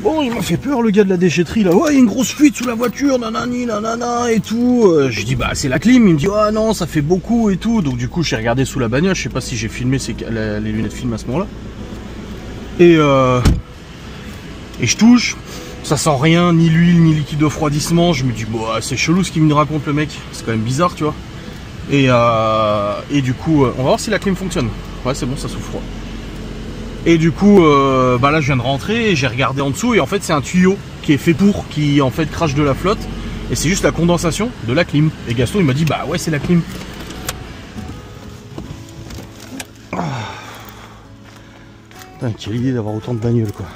Bon, il m'a fait peur le gars de la déchetterie là. Ouais, il y a une grosse fuite sous la voiture, nanani, nanana et tout. Je dis bah c'est la clim. Il me dit ah non, ça fait beaucoup et tout. Donc du coup, j'ai regardé sous la bagnole. Je sais pas si j'ai filmé les lunettes film à ce moment-là. Et je touche. Ça sent rien, ni l'huile, ni liquide de refroidissement. Je me dis bon, c'est chelou ce qu'il me raconte le mec. C'est quand même bizarre, tu vois. Et du coup, on va voir si la clim fonctionne. Ouais, c'est bon, ça souffle froid. Et du coup, bah là je viens de rentrer et j'ai regardé en dessous et en fait c'est un tuyau qui est fait pour, qui en fait crache de la flotte et c'est juste la condensation de la clim. Et Gaston il m'a dit bah ouais c'est la clim. Ah. Putain, quelle idée d'avoir autant de bagnoles quoi.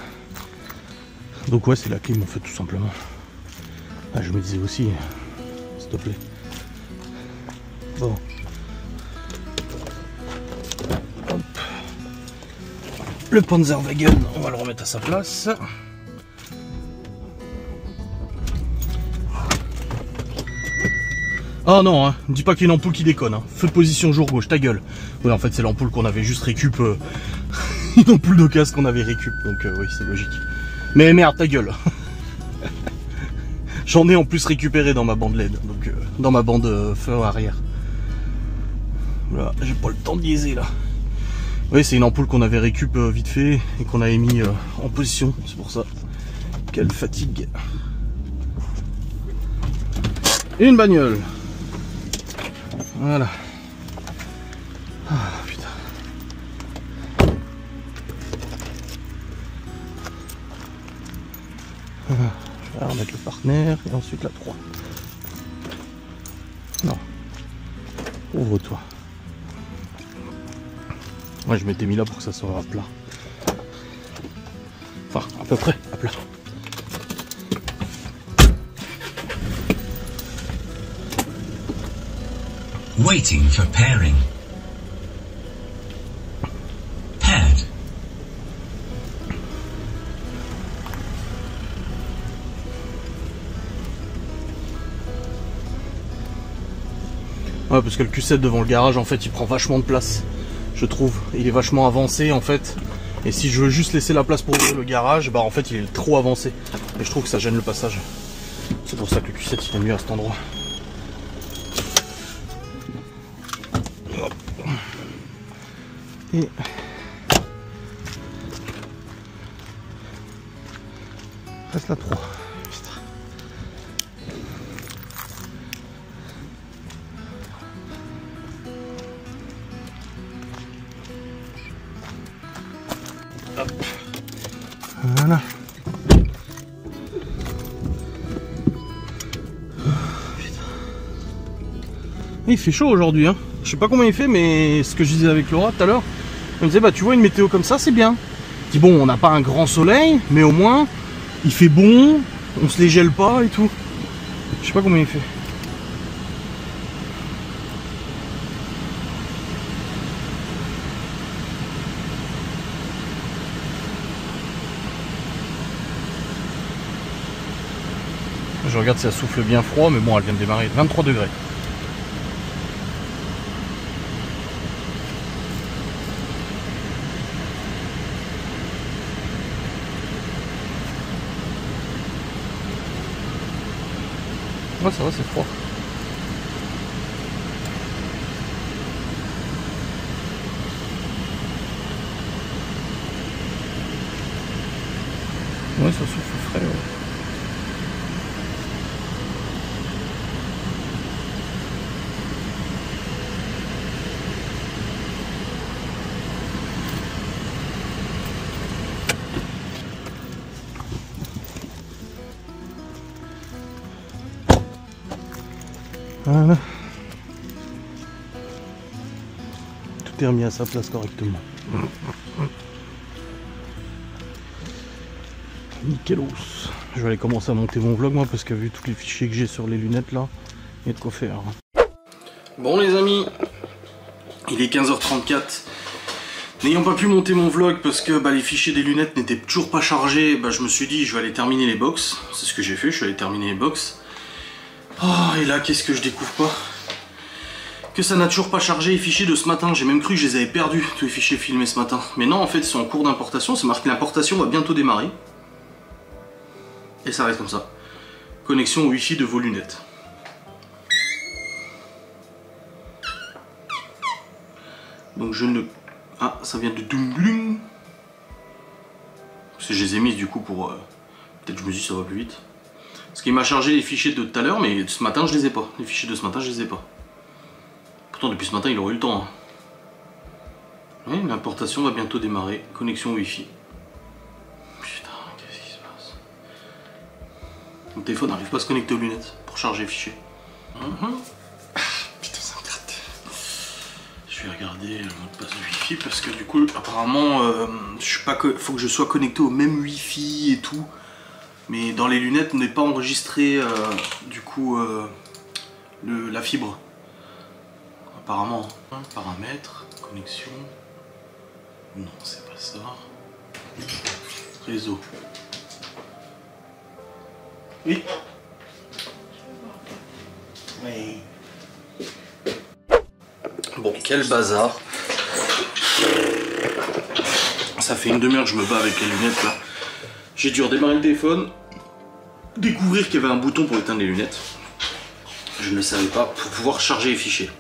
Donc ouais c'est la clim en fait tout simplement. Ah, je me disais aussi, s'il te plaît. Bon. Hop. Le Panzerwagen, on va le remettre à sa place. Oh non, hein, ne dis pas qu'il y a une ampoule qui déconne. Hein. Feu de position jour gauche, ta gueule. Oui, en fait, c'est l'ampoule qu'on avait juste récup. Une ampoule de casse qu'on avait récup. Donc, oui, c'est logique. Mais merde, ta gueule. J'en ai en plus récupéré dans ma bande LED. Donc, dans ma bande feu arrière. Voilà, j'ai pas le temps de liaiser là. Oui, c'est une ampoule qu'on avait récup vite fait et qu'on avait mis en position. C'est pour ça. Quelle fatigue. Et une bagnole. Voilà. Ah putain. Je vais remettre le partenaire et ensuite la 3. Non. Ouvre-toi. Moi je m'étais mis là pour que ça soit à plat. Enfin, à peu près à plat. Waiting for pairing. Paired. parce que le Q7 devant le garage en fait il prend vachement de place, je trouve. Il est vachement avancé en fait. Et si je veux juste laisser la place pour ouvrir le garage, bah en fait il est trop avancé. Et je trouve que ça gêne le passage. C'est pour ça que le Q7 il est mieux à cet endroit. Hop. Et reste la 3. Hop. Voilà. Il fait chaud aujourd'hui, hein. Je sais pas combien il fait, mais ce que je disais avec Laura tout à l'heure, elle me disait bah tu vois une météo comme ça c'est bien. Je dis bon on n'a pas un grand soleil, mais au moins il fait bon, on se les gèle pas et tout. Je sais pas combien il fait. Je regarde si ça souffle bien froid, mais bon elle vient de démarrer, 23 degrés. Ouais, ça va, c'est froid. Ouais, ça souffle frais. Ouais. Voilà. Tout est remis à sa place correctement. Nickelos. Je vais aller commencer à monter mon vlog moi parce que vu tous les fichiers que j'ai sur les lunettes là, il y a de quoi faire. Bon les amis, il est 15h34. N'ayant pas pu monter mon vlog parce que les fichiers des lunettes n'étaient toujours pas chargés, je me suis dit je vais aller terminer les box. C'est ce que j'ai fait, je suis allé terminer les box. Oh, et là, qu'est-ce que je découvre pas? Que ça n'a toujours pas chargé les fichiers de ce matin. J'ai même cru que je les avais perdus, tous les fichiers filmés ce matin. Mais non, en fait, ils sont en cours d'importation. C'est marqué l'importation va bientôt démarrer. Et ça reste comme ça. Connexion Wi-Fi de vos lunettes. Donc je ne... Ah, ça vient de Dumblum. Parce que je les ai mises du coup pour... Peut-être que je me dis ça va plus vite. Parce qu'il m'a chargé les fichiers de tout à l'heure, mais ce matin je les ai pas. Les fichiers de ce matin je les ai pas. Pourtant depuis ce matin il aurait eu le temps. Hein. Oui, l'importation va bientôt démarrer. Connexion Wi-Fi. Putain, qu'est-ce qui se passe? Mon téléphone n'arrive pas à se connecter aux lunettes pour charger les fichiers. Putain, ça me gratte. Je vais regarder le mot de passe Wi-Fi parce que du coup apparemment je suis pas faut que je sois connecté au même Wi-Fi et tout. Mais dans les lunettes, on n'est pas enregistré du coup la fibre. Apparemment. Paramètres, connexion. Non, c'est pas ça. Réseau. Oui. Oui. Bon, quel bazar. Ça fait une demi-heure que je me bats avec les lunettes là. J'ai dû redémarrer le téléphone, découvrir qu'il y avait un bouton pour éteindre les lunettes. Je ne le savais pas, pour pouvoir charger les fichiers.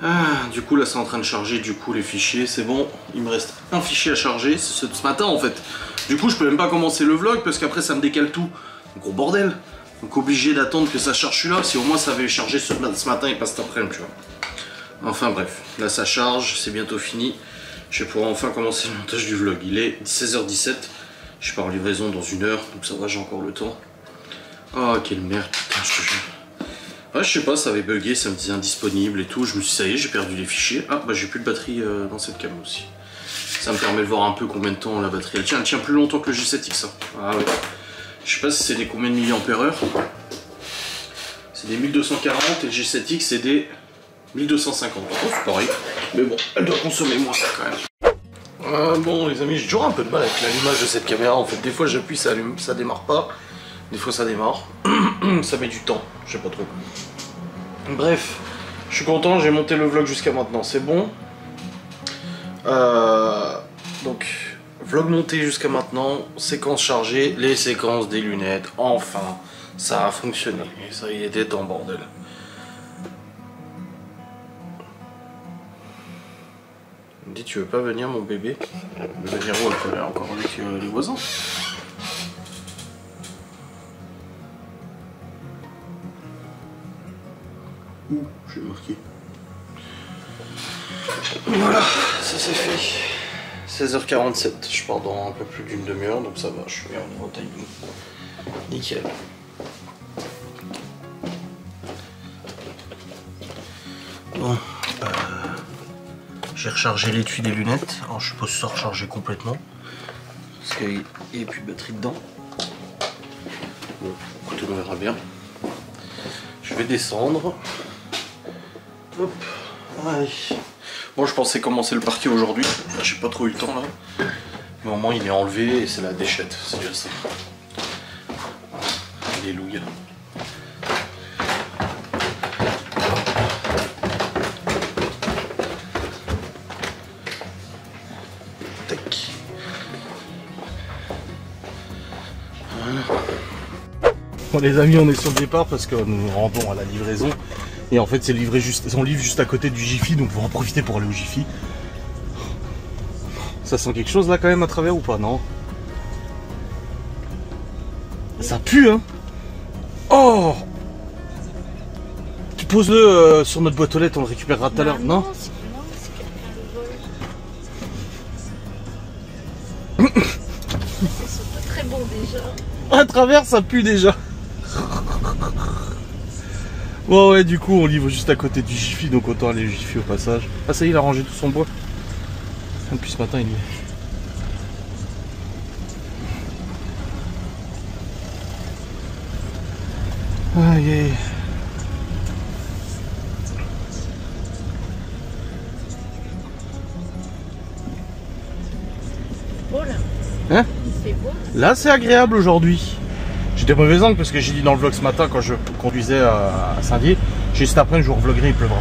Ah, du coup là c'est en train de charger du coup les fichiers, c'est bon. Il me reste un fichier à charger, c'est ce matin en fait. Du coup je peux même pas commencer le vlog parce qu'après ça me décale tout. Un gros bordel. Donc obligé d'attendre que ça charge celui-là, si au moins ça avait chargé ce matin et pas cet après-midi, tu vois. Enfin bref, là ça charge, c'est bientôt fini. Je vais pouvoir enfin commencer le montage du vlog. Il est 16h17. Je pars en livraison dans 1 heure, donc ça va, j'ai encore le temps. Oh, quelle merde, putain, je te jure. Ouais, je sais pas, ça avait bugué, ça me disait indisponible et tout. Je me suis dit, ça y est, j'ai perdu les fichiers. Ah, j'ai plus de batterie dans cette cam aussi. Ça me permet de voir un peu combien de temps la batterie elle tient plus longtemps que le G7X. Hein. Ah ouais. Je sais pas si c'est des combien de milliampères-heure. C'est des 1240 et le G7X c'est des 1250. Oh, c'est pareil. Mais bon, elle doit consommer moins quand même. Bon les amis, j'ai toujours un peu de mal avec l'allumage de cette caméra. En fait, des fois j'appuie, ça allume, ça démarre pas. Des fois ça démarre. Ça met du temps, je sais pas trop. Bref, Je suis content, j'ai monté le vlog jusqu'à maintenant, c'est bon. Donc, vlog monté jusqu'à maintenant, séquence chargée, les séquences des lunettes, enfin, ça a fonctionné. Et ça, il était en bordel. Il me dit, tu veux pas venir mon bébé? Il veut venir où? Elle peut aller encore avec les voisins. Ouh, j'ai marqué. Voilà, ça c'est fait. 16h47, je pars dans un peu plus d'une demi-heure, donc ça va, je suis en niveau timing. Nickel. Bon, j'ai rechargé l'étui des lunettes. Alors je suppose ça recharger complètement. Parce qu'il n'y a plus de batterie dedans. Bon, écoutez, on verra bien. Je vais descendre. Hop, allez. Bon, je pensais commencer le parquet aujourd'hui. J'ai pas trop eu le temps là. Mais au moins il est enlevé et c'est la déchette. C'est déjà ça. Alléluia. Tac. Voilà. Bon les amis, on est sur le départ parce que nous nous rendons à la livraison. Et en fait c'est livré juste, on livre juste à côté du Jiffy, donc on va en profiter pour aller au Jiffy. Ça sent quelque chose là quand même à travers ou pas? Non. Ça pue hein. Oh. Tu poses-le sur notre boîte aux lettres, on le récupérera tout à l'heure, non? C'est quelqu'un le vole. C'est pas très bon déjà. À travers ça pue déjà. Bon ouais, du coup on livre juste à côté du Jiffy, donc autant aller au Jiffy au passage. Ah ça y est, il a rangé tout son bois. Depuis ce matin il y est. Aïe aïe. Beau là. Hein? C'est beau. Là c'est agréable aujourd'hui. J'étais mauvais angle parce que j'ai dit dans le vlog ce matin quand je conduisais à Saint-Dié, j'ai dit cet après-midi je vous revloguerai, il pleuvra.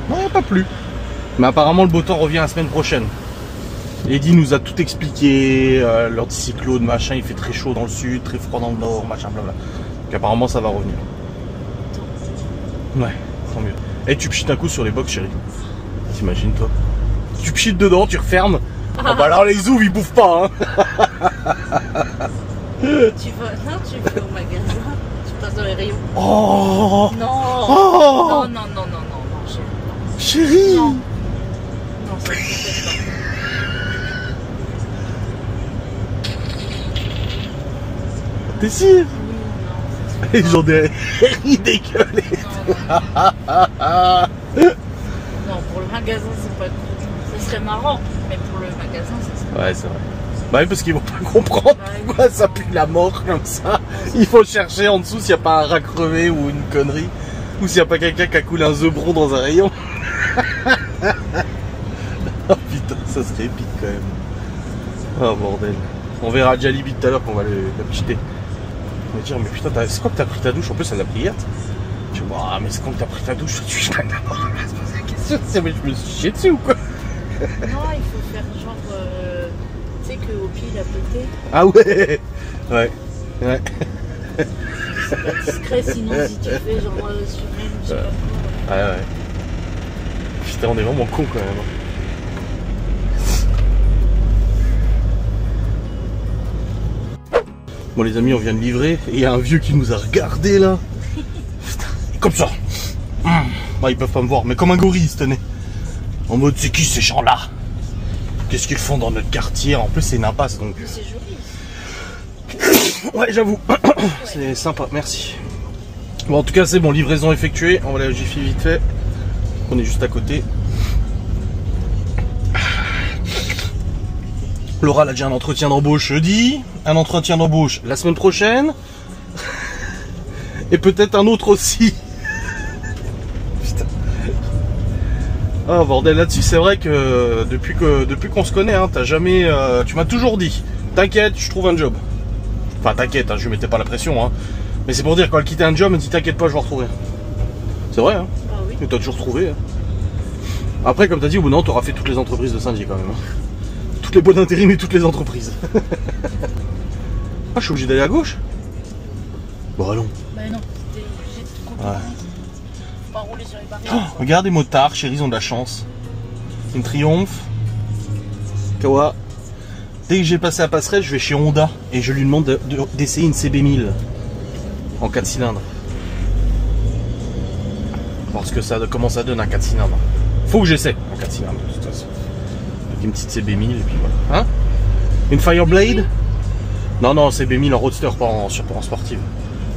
Non, il n'y a pas plu. Mais apparemment le beau temps revient la semaine prochaine. Eddy nous a tout expliqué, l'anticyclone, machin, il fait très chaud dans le sud, très froid dans le nord, machin, blabla. Donc apparemment ça va revenir. Ouais, tant mieux. Et tu pchites un coup sur les box chérie. T'imagines toi? Tu pchites dedans, tu refermes. Ah bah alors les ouvres ils bouffent pas hein. Tu vas au magasin, tu passes dans les rayons. Oh Non. Oh Non, chérie. Non, ça se fait pas. T'es sûr? Oui, Et j'en ai dégueulé. non, pour le magasin, c'est pas cool. Ça serait marrant, mais pour le magasin, ça serait. Ouais, c'est vrai. Bah oui, parce qu'ils vont pas comprendre pourquoi ça pue la mort comme ça. Il faut chercher en dessous s'il n'y a pas un rat crevé ou une connerie. Ou s'il n'y a pas quelqu'un qui a coulé un zebron dans un rayon. Oh putain, ça serait épique quand même. Oh bordel. On verra Jalibi tout à l'heure qu'on va la pchiter. On va dire, mais putain, c'est quoi que t'as pris ta douche? En plus, elle a pris hier. Je dis, ah, mais c'est quand que t'as pris ta douche? Je suis pas d'abord à se poser la question. Mais je me suis chié dessus ou quoi? Non, il faut faire genre. Tu sais qu'au pied il a pété. Ah ouais. Ouais. Ouais. C'est pas discret, sinon si tu fais genre sur elle, je sais pas quoi. Ouais, ouais. Putain, on est vraiment con quand même. Bon les amis, on vient de livrer et il y a un vieux qui nous a regardé là. Putain, comme ça. Bah, ils peuvent pas me voir, mais comme un gorille, tenez. En mode, c'est qui ces gens-là? Qu'est-ce qu'ils font dans notre quartier? En plus, c'est une impasse donc. Mais c'est joli. Ouais, j'avoue. C'est sympa, merci. Bon, en tout cas, c'est bon, livraison effectuée. On va aller au Jiffy vite fait. On est juste à côté. Laura, elle a déjà un entretien d'embauche jeudi. Un entretien d'embauche la semaine prochaine. Et peut-être un autre aussi. Putain. Ah, bordel, là-dessus, c'est vrai que depuis qu'on se connaît, hein, t'as jamais. Tu m'as toujours dit, t'inquiète, je trouve un job. Enfin, t'inquiète, hein, je mettais pas la pression, hein. Mais c'est pour dire, quand elle quittait un job, elle me dit, t'inquiète pas, je vais retrouver. C'est vrai, hein. Ah oui. Et t'as toujours trouvé. Hein. Après, comme t'as dit, au bout d'un moment, t'auras fait toutes les entreprises de Saint-Dié quand même. Hein. Toutes les boîtes d'intérim et toutes les entreprises. Ah, je suis obligé d'aller à gauche? Bon, allons. Bah non, t'es obligé de te couper. Ouais. Faut pas rouler sur les barrières. Oh, regarde les motards, chérie, ils ont de la chance. Une Triomphe. Kawa. Dès que j'ai passé la passerelle, je vais chez Honda et je lui demande d'essayer une CB1000 en 4 cylindres. Parce que ça, comment ça donne un 4 cylindres. Faut que j'essaie en 4 cylindres de toute façon. Avec une petite CB1000 et puis voilà. Hein? Une Fireblade? Non, non, CB1000 en roadster, pas en sportive.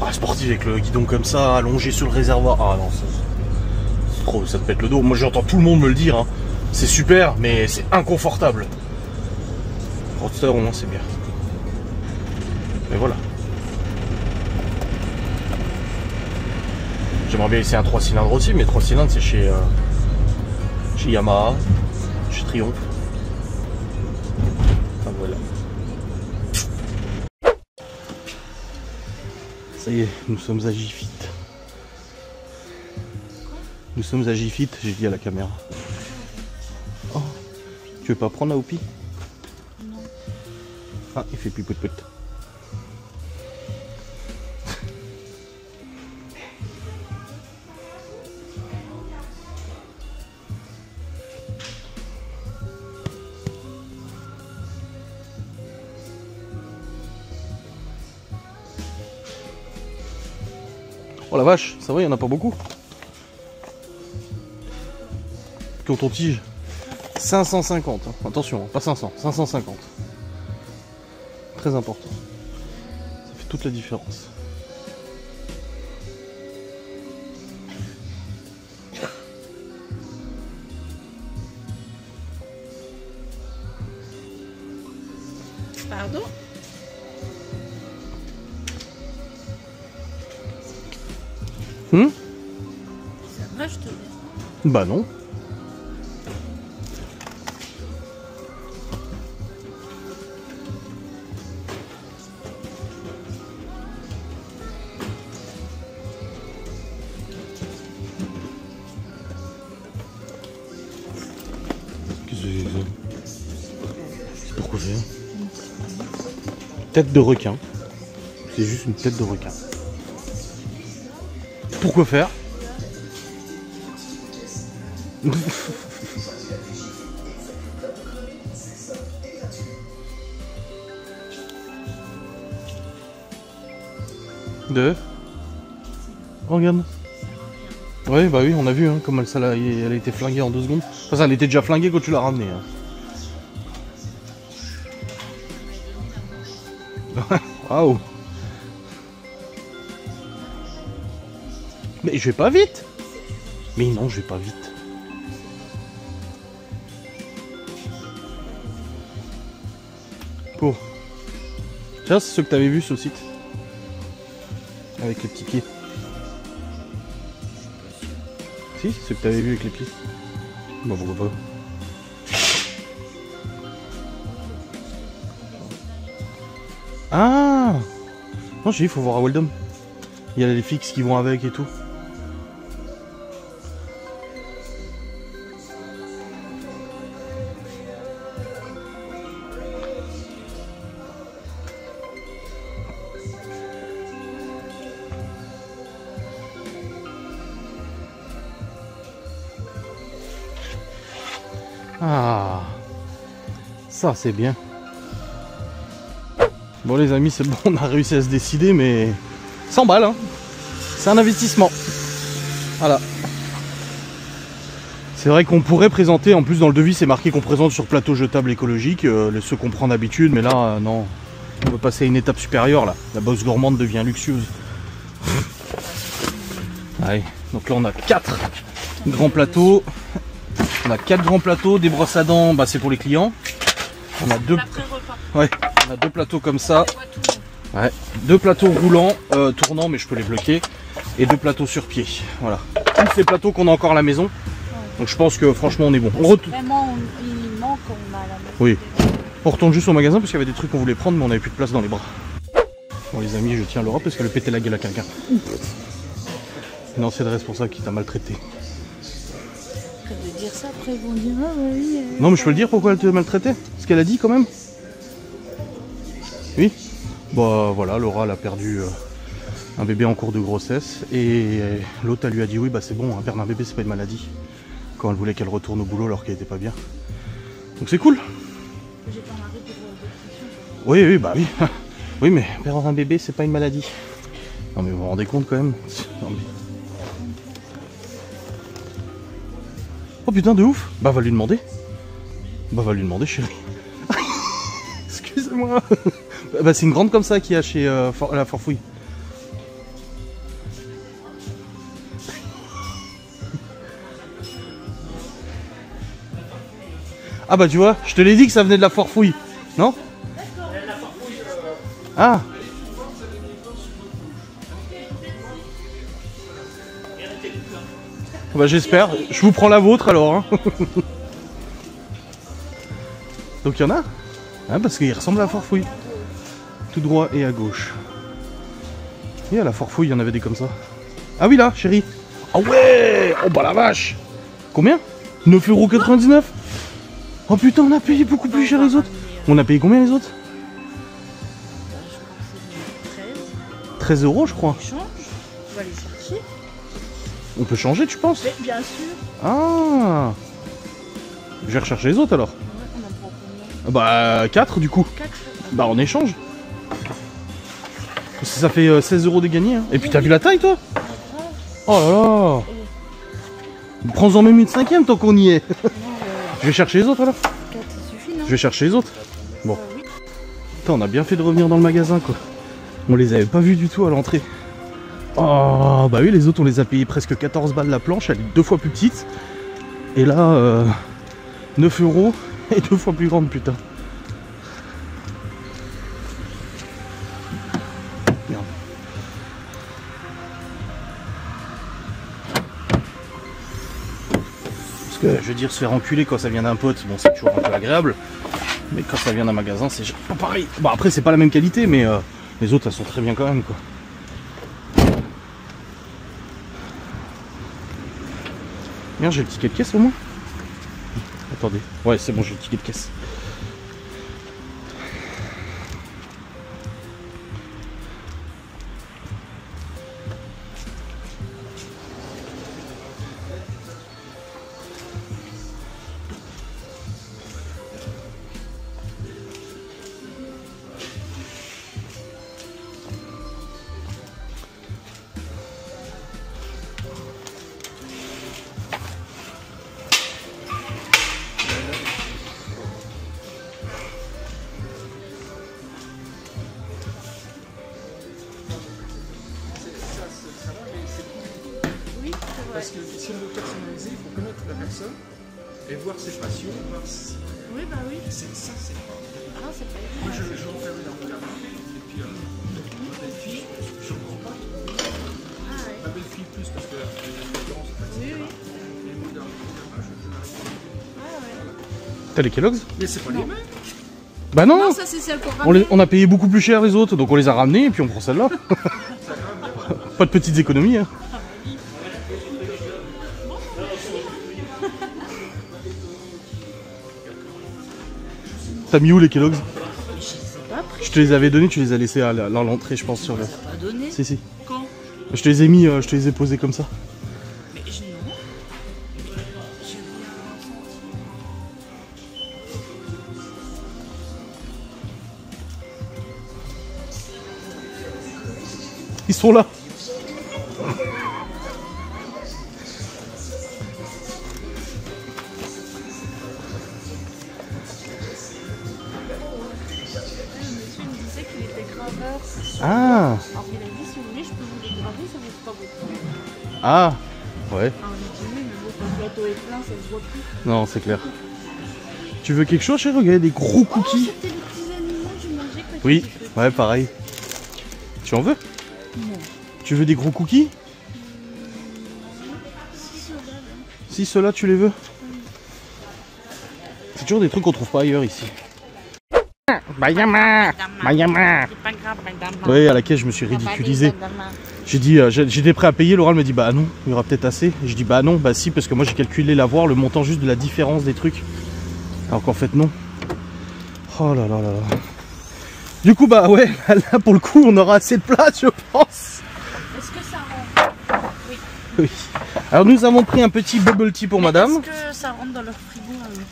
Ah, sportive avec le guidon comme ça, allongé sur le réservoir. Ah non, c'est trop, ça te pète le dos. Moi j'entends tout le monde me le dire. Hein. C'est super, mais c'est inconfortable. Roadster au moins c'est bien. Mais voilà. J'aimerais bien essayer un 3 cylindres aussi, mais 3 cylindres c'est chez Yamaha, chez Triumph. Enfin voilà. Ça y est, nous sommes à Gifit. Nous sommes à Gifit, j'ai dit à la caméra. Oh, tu veux pas prendre la Oupi? Non. Ah, il fait plus pout-pout. Oh la vache, ça va, il n'y en a pas beaucoup. Coton-tige 550, hein. Attention, hein, pas 500, 550. Très important. Ça fait toute la différence. Pardon? Ça va, je te laisse. Bah non. Qu'est-ce que c'est ça? C'est pourquoi faire? Tête de requin. C'est juste une tête de requin. Pourquoi faire? De? Oh, regarde. Ouais, bah oui, on a vu hein, comment elle a été flinguée en 2 secondes. Enfin, ça, elle était déjà flinguée quand tu l'as ramenée. Hein. Waouh! Mais je vais pas vite! Mais non, je vais pas vite. Pour. Tiens, c'est ceux que t'avais vu sur le site. Avec les petits pieds. Si, c'est ceux que t'avais vu avec les pieds. Bah pourquoi pas. Ah! Non, j'ai dit, il faut voir à Weldom. Il y a les fixes qui vont avec et tout. Ah, ça c'est bien. Bon les amis, c'est bon, on a réussi à se décider, mais 100 balles, hein. C'est un investissement. Voilà. C'est vrai qu'on pourrait présenter, en plus dans le devis c'est marqué qu'on présente sur plateau jetable écologique, ceux qu'on prend d'habitude, mais là non. On va passer à une étape supérieure là. La box gourmande devient luxueuse. Allez, donc là on a 4 grands plateaux. On a 4 grands plateaux, des brosses à dents, bah c'est pour les clients. On a 2 ouais, on a 2 plateaux comme ça. Ouais, 2 plateaux roulants, tournants mais je peux les bloquer. Et 2 plateaux sur pied. Voilà. Tous ces plateaux qu'on a encore à la maison. Donc je pense que franchement on est bon. Vraiment, il manque, on a la maison. Oui. On retourne juste au magasin parce qu'il y avait des trucs qu'on voulait prendre mais on n'avait plus de place dans les bras. Bon les amis, je tiens l'Europe parce qu'elle a pété la gueule à quelqu'un. Une ancienne responsable qui t'a maltraité. dire ça, après ils vont dire ah oui. Non mais je peux le dire pourquoi elle te maltraitait? Ce qu'elle a dit quand même? Oui. Bah voilà, Laura elle a perdu un bébé en cours de grossesse et l'autre elle lui a dit oui bah c'est bon, hein, perdre un bébé c'est pas une maladie. Quand elle voulait qu'elle retourne au boulot alors qu'elle était pas bien. Donc c'est cool. J'ai pas marre de dépression. Oui oui bah oui. Oui mais perdre un bébé c'est pas une maladie. Non mais vous vous rendez compte quand même. Non, mais... Oh putain de ouf. Bah va lui demander. Bah va lui demander chérie. Excusez-moi. Bah c'est une grande comme ça qu'il y a chez la Forfouille. Ah bah tu vois, je te l'ai dit que ça venait de la Forfouille. Non? Ah. Bah j'espère, je vous prends la vôtre alors hein. Donc il y en a hein, parce qu'il ressemble à la Forfouille. Tout droit et à gauche. Et à la Forfouille il y en avait des comme ça. Ah oui là chérie. Ah ouais. Oh bah la vache. Combien? 9,99 €. Oh putain on a payé beaucoup plus cher les autres. On a payé combien les autres? 13 € je crois. Change, on va les chercher. On peut changer tu penses? Mais bien sûr. Ah. Je vais rechercher les autres alors. Ouais, on en prend combien? Bah 4 du coup. 4. Bah on échange. Parce que ça fait 16 € de gagné. Hein. Et puis t'as vu la taille toi? Oh là là. Prends-en même une 5e tant qu'on y est. Je vais chercher les autres alors. 4 ça suffit non? Je vais chercher les autres. Bon. Putain, on a bien fait de revenir dans le magasin quoi. On les avait pas vus du tout à l'entrée. Oh bah oui les autres on les a payés presque 14 balles la planche, elle est 2 fois plus petite. Et là 9 € et 2 fois plus grande putain. Merde. Parce que je veux dire se faire enculer quand ça vient d'un pote, bon c'est toujours un peu agréable. Mais quand ça vient d'un magasin c'est pas pareil. Bon après c'est pas la même qualité mais les autres elles sont très bien quand même quoi. Merde, j'ai le ticket de caisse au moins. Attendez. Ouais, c'est bon, j'ai le ticket de caisse. Parce que si on veut personnaliser, il faut connaître la personne et voir ses passions, voir si... Oui bah oui. C'est ça, c'est pas... Non c'est pas Moi je vais en faire une à mon gamin, et puis ma belle-fille, je ne comprends pas. Ah ouais. Ma belle-fille plus parce que l'élégance, etc. Oui, oui. Et moi dans mon gamin, je peux la Ah ouais. T'as les Kellogg's? Mais c'est pas les mêmes. Bah non, Non ça c'est celle qu'on on, ramène. on a payé beaucoup plus cher les autres, donc on les a ramenés et puis on prend celle-là. Pas de petites économies hein. T'as mis où les Kellogg's? Je sais pas pris. Je te les avais donnés, tu les as laissés à l'entrée je pense sur le... Pas donné. Si si. Quand? Je te les ai mis, je te les ai posés comme ça. Mais je non. J'ai rien senti. Ils sont là. Ah. Alors il a dit si vous voulez je peux vous les graver, ça vous fera beaucoup. Ah. Ouais. Ah on a dit oui mais bon quand le plateau est plein ça se voit plus. Non c'est clair. Tu veux quelque chose chérie? Regarde des gros Oh cookies. c'était les petits animaux que je mangeais quand Oui, j'étais petite. ouais pareil. Tu en veux? Non. Tu veux des gros cookies? Si ceux-là, là. Si ceux-là tu les veux? C'est toujours des trucs qu'on trouve pas ailleurs ici. Bayama. Bayama. C'est pas grave madame. Oui à la caisse je me suis ridiculisé. j'étais prêt à payer, Laura elle me dit bah non, il y aura peut-être assez. Et je dis bah non, bah si, parce que moi j'ai calculé l'avoir, le montant juste de la différence des trucs. Alors qu'en fait non. Oh là là là là. Du coup bah ouais, là pour le coup on aura assez de place je pense. Est-ce que ça rentre? Oui. Oui. Alors nous avons pris un petit bubble tea pour madame. Est-ce que ça rentre dans leur frigo à eux?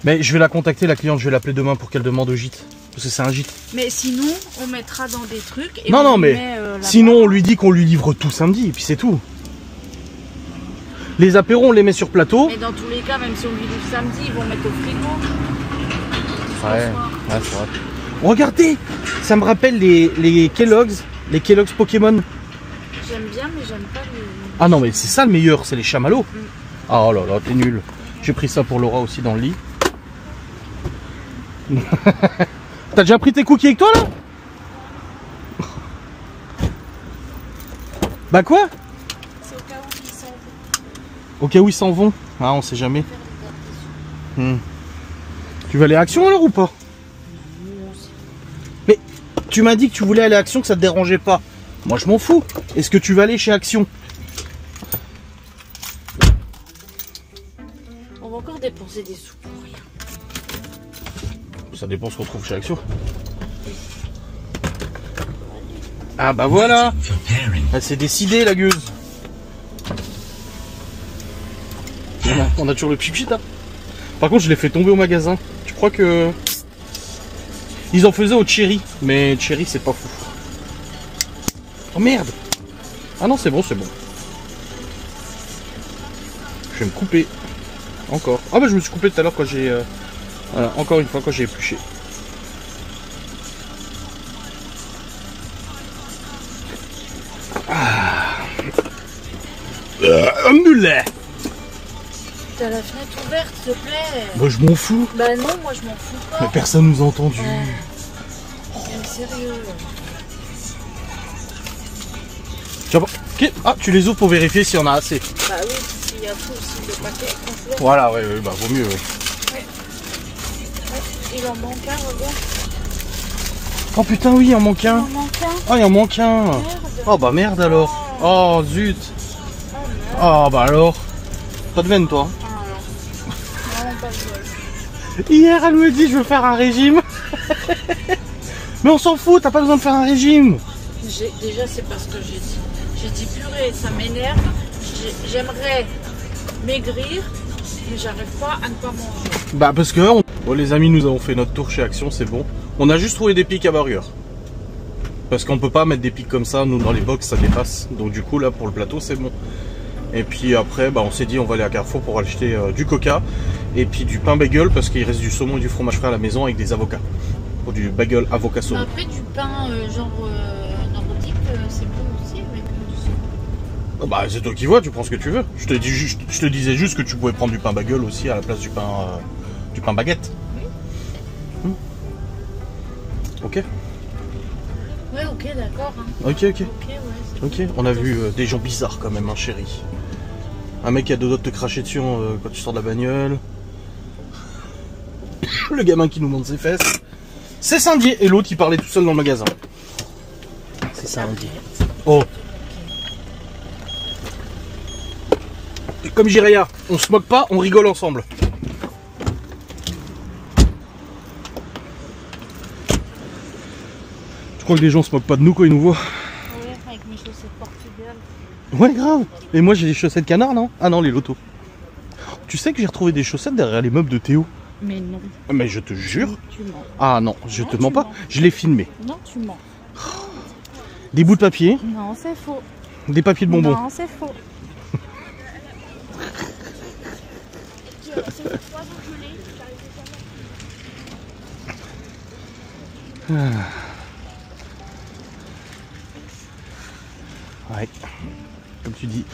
Mais je vais la contacter la cliente, je vais l'appeler demain pour qu'elle demande au gîte. Parce que c'est un gîte. Mais sinon, on mettra dans des trucs. Et Non, on non, les mais met, là-bas. sinon on lui dit qu'on lui livre tout samedi, et puis c'est tout. Les apéros, on les met sur plateau. Mais dans tous les cas, même si on lui livre samedi, ils vont mettre au frigo. Ouais, c'est vrai. Regardez, ça me rappelle les Kellogg's Pokémon. J'aime bien, mais j'aime pas les... Ah non, mais c'est ça le meilleur, c'est les chamallows. Ah oh là là, t'es nul. J'ai pris ça pour Laura aussi dans le lit. T'as déjà pris tes cookies avec toi là? Bah quoi? C'est au cas où ils s'en vont. Au cas où ils s'en vont. Ah on sait jamais. Tu vas aller à Action alors ou pas? Mais tu m'as dit que tu voulais aller à Action, que ça te dérangeait pas. Moi je m'en fous. Est-ce que tu vas aller chez Action? On va encore dépenser des sous pour rien. Ça dépend ce qu'on trouve chez Action. Ah bah voilà. For pairing. Elle s'est décidée la gueuse. On a toujours le pipi là. Par contre je l'ai fait tomber au magasin. Je crois que ils en faisaient au cherry, mais cherry c'est pas fou. Oh merde. Ah non c'est bon, c'est bon. Je vais me couper. Encore. Ah bah je me suis coupé tout à l'heure quand j'ai... Voilà, encore une fois quand j'ai épluché. Alhamdoulilah. T'as la fenêtre ouverte, s'il te plaît. Bah je m'en fous. Bah non, moi je m'en fous Mais pas. personne nous a entendu. Mais sérieux. Tu vas pas- Ok. Ah tu les ouvres pour vérifier s'il y en a assez. Bah oui, s'il y a tout, si le paquet est complet. Voilà ouais, ouais bah vaut mieux. Ouais. Il en manque un, regarde. Oh putain oui il en manque Il un. en manque un. Oh il en manque un. Merde. Oh bah merde alors. Oh zut. Oh merde. Oh bah alors. Pas de veine toi. Ah non. Vraiment pas de bol. Hier elle me dit je veux faire un régime. Mais on s'en fout, t'as pas besoin de faire un régime. Déjà, c'est pas ce que j'ai dit. J'ai dit purée, ça m'énerve. J'aimerais maigrir, mais j'arrive pas à ne pas manger. Bah parce que bon, les amis nous avons fait notre tour chez Action, c'est bon. On a juste trouvé des pics à burger. Parce qu'on peut pas mettre des pics comme ça, nous dans les box ça dépasse. Donc du coup là pour le plateau c'est bon. Et puis après bah, on s'est dit on va aller à Carrefour pour acheter du coca. Et puis du pain bagel parce qu'il reste du saumon et du fromage frais à la maison avec des avocats. Pour du bagel avocat saumon. Après, du pain genre nordique, c'est bon aussi avec du saumon. Bah c'est toi qui vois, tu prends ce que tu veux. Je te disais juste que tu pouvais prendre du pain bagel aussi à la place du pain baguette. Oui. Ok. Ouais, ok, d'accord. Hein. Ok. Ok, ouais. Ok. On a vu des gens bizarres quand même, hein, chérie. Un mec qui a deux doigts de te cracher dessus quand tu sors de la bagnole. Le gamin qui nous montre ses fesses. C'est Saint-Dié. Et l'autre il parlait tout seul dans le magasin. C'est Saint-Dié. Oh. Et comme Jiraya, on se moque pas, on rigole ensemble. Je crois que les gens se moquent pas de nous quand ils nous voient. Ouais, avec mes chaussettes Portugal. Ouais, grave. Et moi j'ai des chaussettes canard, non? Ah non, les lotos. Tu sais que j'ai retrouvé des chaussettes derrière les meubles de Théo? Mais non. Mais je te jure. Tu mens. Ah non, je Non, te tu mens pas. mens. Je l'ai filmé. Non, tu mens. Des bouts de papier, Non, c'est faux. des papiers de bonbons. Non, c'est faux. Ouais, comme tu dis.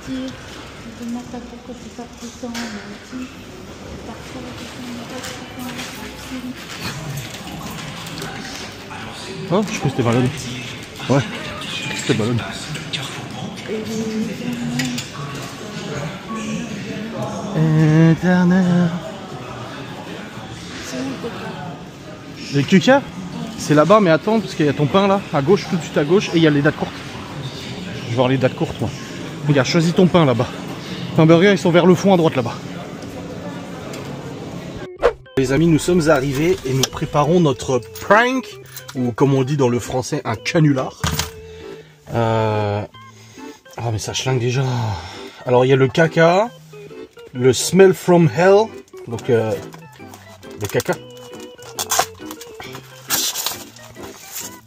Je demande pas pourquoi c'est pas tout le temps, mais aussi, parfois, Oh, je crois que c'était ballon. Ouais, c'était ballon. Éternel. c'est où le coca? Les cucas? C'est là-bas, mais attends, parce qu'il y a ton pain là, à gauche, tout de suite à gauche, et il y a les dates courtes. Je vais voir les dates courtes, moi. Regarde, choisis ton pain là-bas. Pain burger, ils sont vers le fond à droite là-bas. Les amis, nous sommes arrivés et nous préparons notre prank, ou comme on dit dans le français, un canular. Ah mais ça schlingue déjà. Alors il y a le caca, le smell from hell, donc le caca.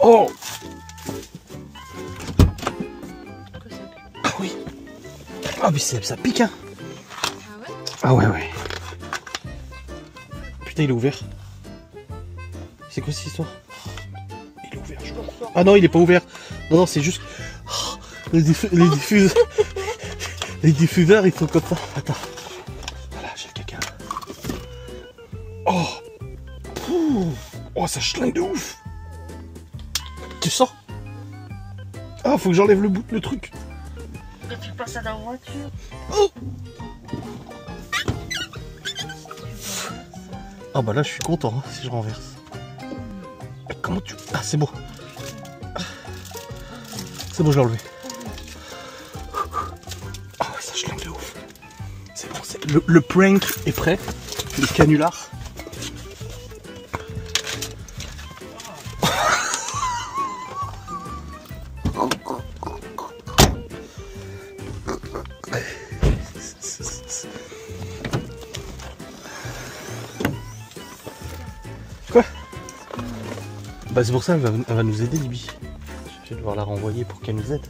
Oh! Ah oui. Ah mais ça pique hein. Ah ouais? Ah ouais. Putain il est ouvert. C'est quoi cette histoire? Il est ouvert je crois. Ah non il est pas ouvert. Non c'est juste... Les diffuseurs ils sont comme ça. Attends. Voilà j'ai le caca. Oh. Pouh. Oh ça schlingue de ouf. Tu sens? Ah faut que j'enlève le truc. Et tu passes à la voiture. Oh. Ah bah là je suis content hein, si je renverse. Comment tu... Ah c'est bon. C'est bon j'ai enlevé. Ah ouais ça schlingue de ouf. C'est bon, le prank est prêt. Le canular. Quoi? Bah c'est pour ça qu'elle va nous aider Libby. Je vais devoir la renvoyer pour qu'elle nous aide.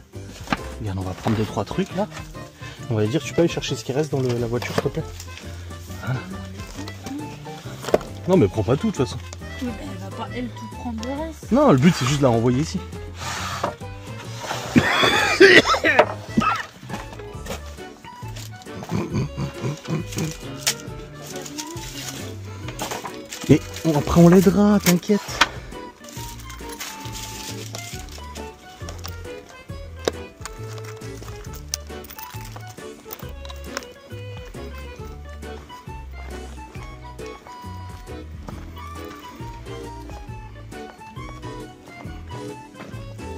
Regarde on va prendre 2-3 trucs là. On va lui dire tu peux aller chercher ce qui reste dans la voiture s'il te plaît. Voilà. Non mais prends pas tout de toute façon. Oui, elle va pas elle tout prendre le reste. Non le but c'est juste de la renvoyer ici. Et après on l'aidera, t'inquiète.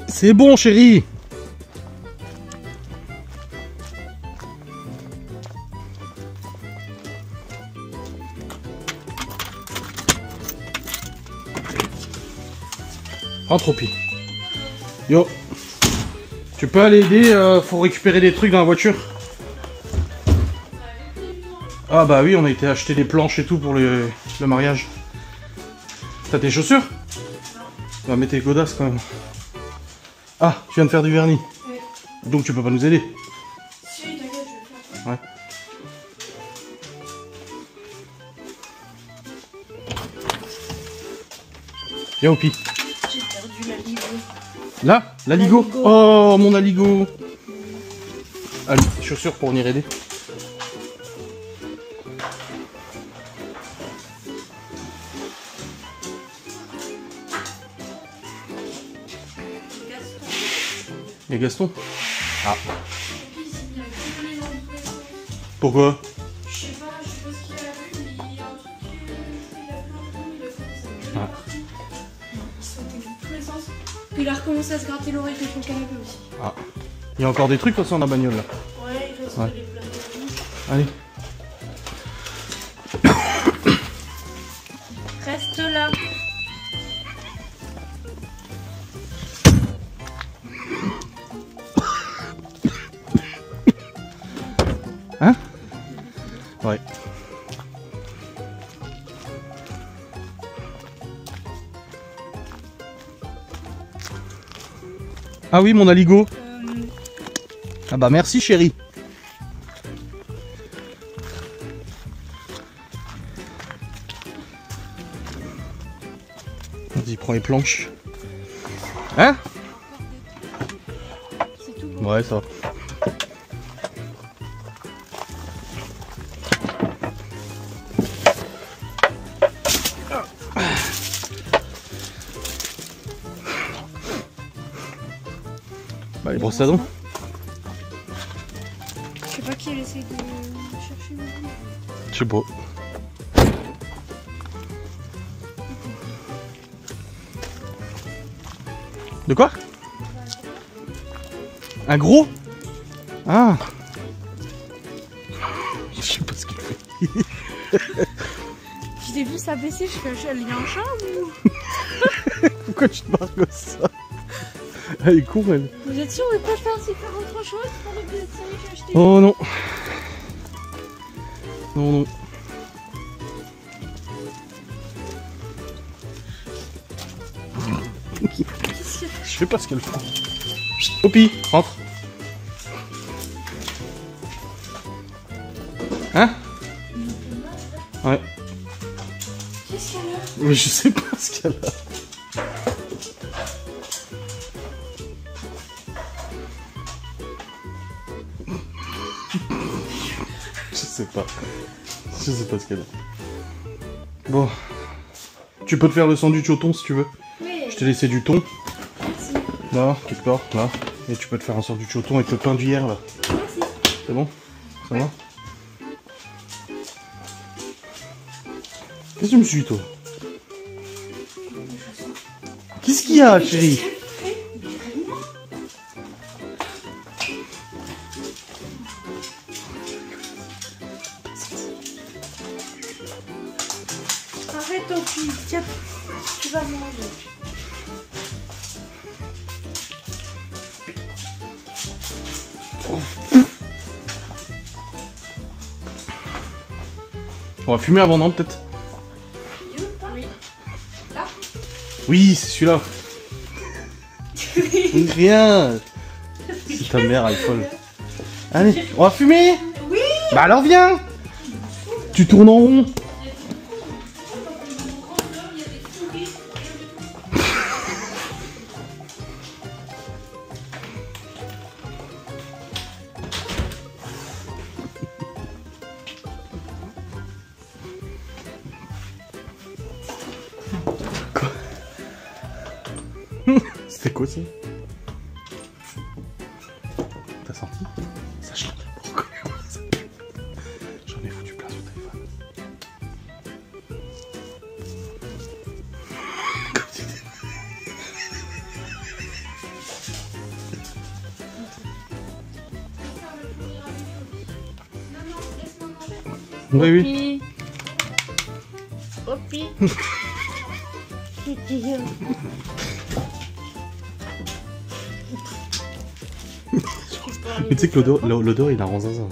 C'est bon chérie. Rentre au pied. Yo. Tu peux aller aider, faut récupérer des trucs dans la voiture. Ah bah oui, on a été acheter des planches et tout pour le mariage. T'as tes chaussures? Non. Bah mets tes godasses quand même. Ah, tu viens de faire du vernis. Oui. Donc tu peux pas nous aider. Si, t'inquiète, je vais faire ça. Ouais. Viens au pied. J'ai perdu l'aligo. Là, l'aligo. Oh, mon aligo. Allez, chaussures pour venir aider. Et Gaston. Ah. Pourquoi? Je sais pas ce qu'il a vu, mais il y a un truc il a pris un coup, il a commencé à il sautait dans tous les sens. Puis il a recommencé à se gratter l'oreille contre le canapé aussi. Ah. Il y a encore des trucs de toute façon dans la bagnole là. Ouais, il reste Ouais. des plaques de rouge. Allez. Reste là. Hein? Ouais. Ah oui, mon aligo. Ah bah merci chérie. Vas-y, prends les planches. Hein? C'est tout. Ouais, ça va. Bah les brosses à dents. Je sais pas qui elle essaye de chercher. Je sais pas. De quoi? Un gros? Ah. Je sais pas ce qu'il fait. Je l'ai vu s'abaisser, je fais elle est en chambre ou... Pourquoi tu te marres comme ça? Elle est con elle. Vous êtes sûr de pas faire autre chose pour les billets de série que j'ai acheté? Oh non. Non, non. Je sais pas ce qu'elle fait. Poppy, rentre. Hein? Ouais. Qu'est-ce qu'elle a? Mais je sais pas ce qu'elle a. Je sais pas. Je sais pas ce qu'elle a. Bon. Tu peux te faire le sandwich au thon si tu veux. Oui. Je t'ai laissé du thon. Merci. Là, quelque part, là. Et tu peux te faire un sandwich au thon avec le pain d'hier, là. Merci. C'est bon? Ça va? Qu'est-ce que tu me suis, toi? Qu'est-ce qu'il y a, chérie? Arrête ton fils, tiens, tu vas manger. On va fumer avant, non, peut-être? Oui. Oui, c'est celui-là. Rien. C'est ta mère, elle est folle. Allez, on va fumer? Oui. Bah alors viens. Tu tournes en rond. C'était quoi ça? T'as senti? Ça chante. J'en ai foutu plein sur le téléphone. Comme tu dis. Oui, oui. Poppy. Mais tu sais que l'odeur il a rend zinzin.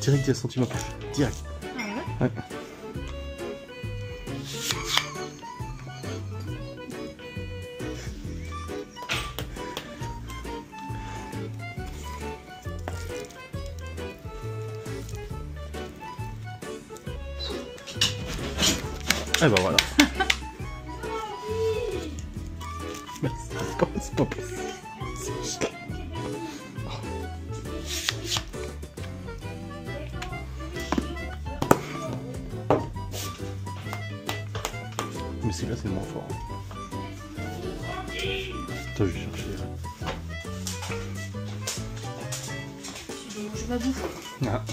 Direct, il a senti ma poche. Direct. Ah ouais? Ouais. Eh ben voilà. Merci. C'est pas possible. Mais celui-là c'est le moins fort. Attends, je vais chercher. Je vais bouffer. Ah.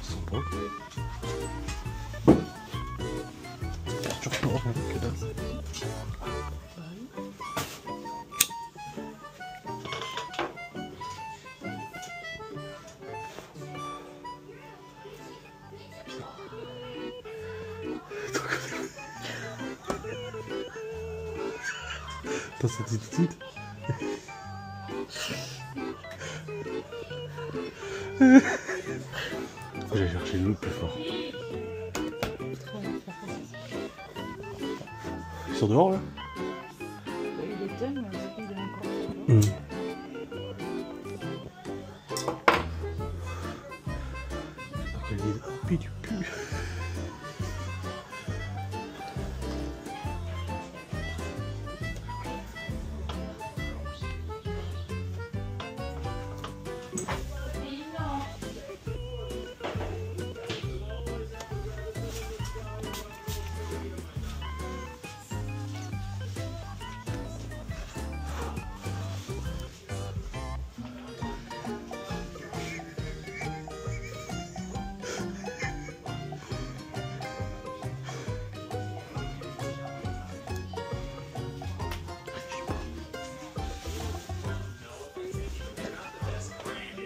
Sans pas. Tu repars, hein, que dalle. Attends, ça dit tout de suite. J'ai cherché le plus fort. Ils sont dehors là? Il est tonnes, mais il est encore. Elle dit, oh puis tu pues.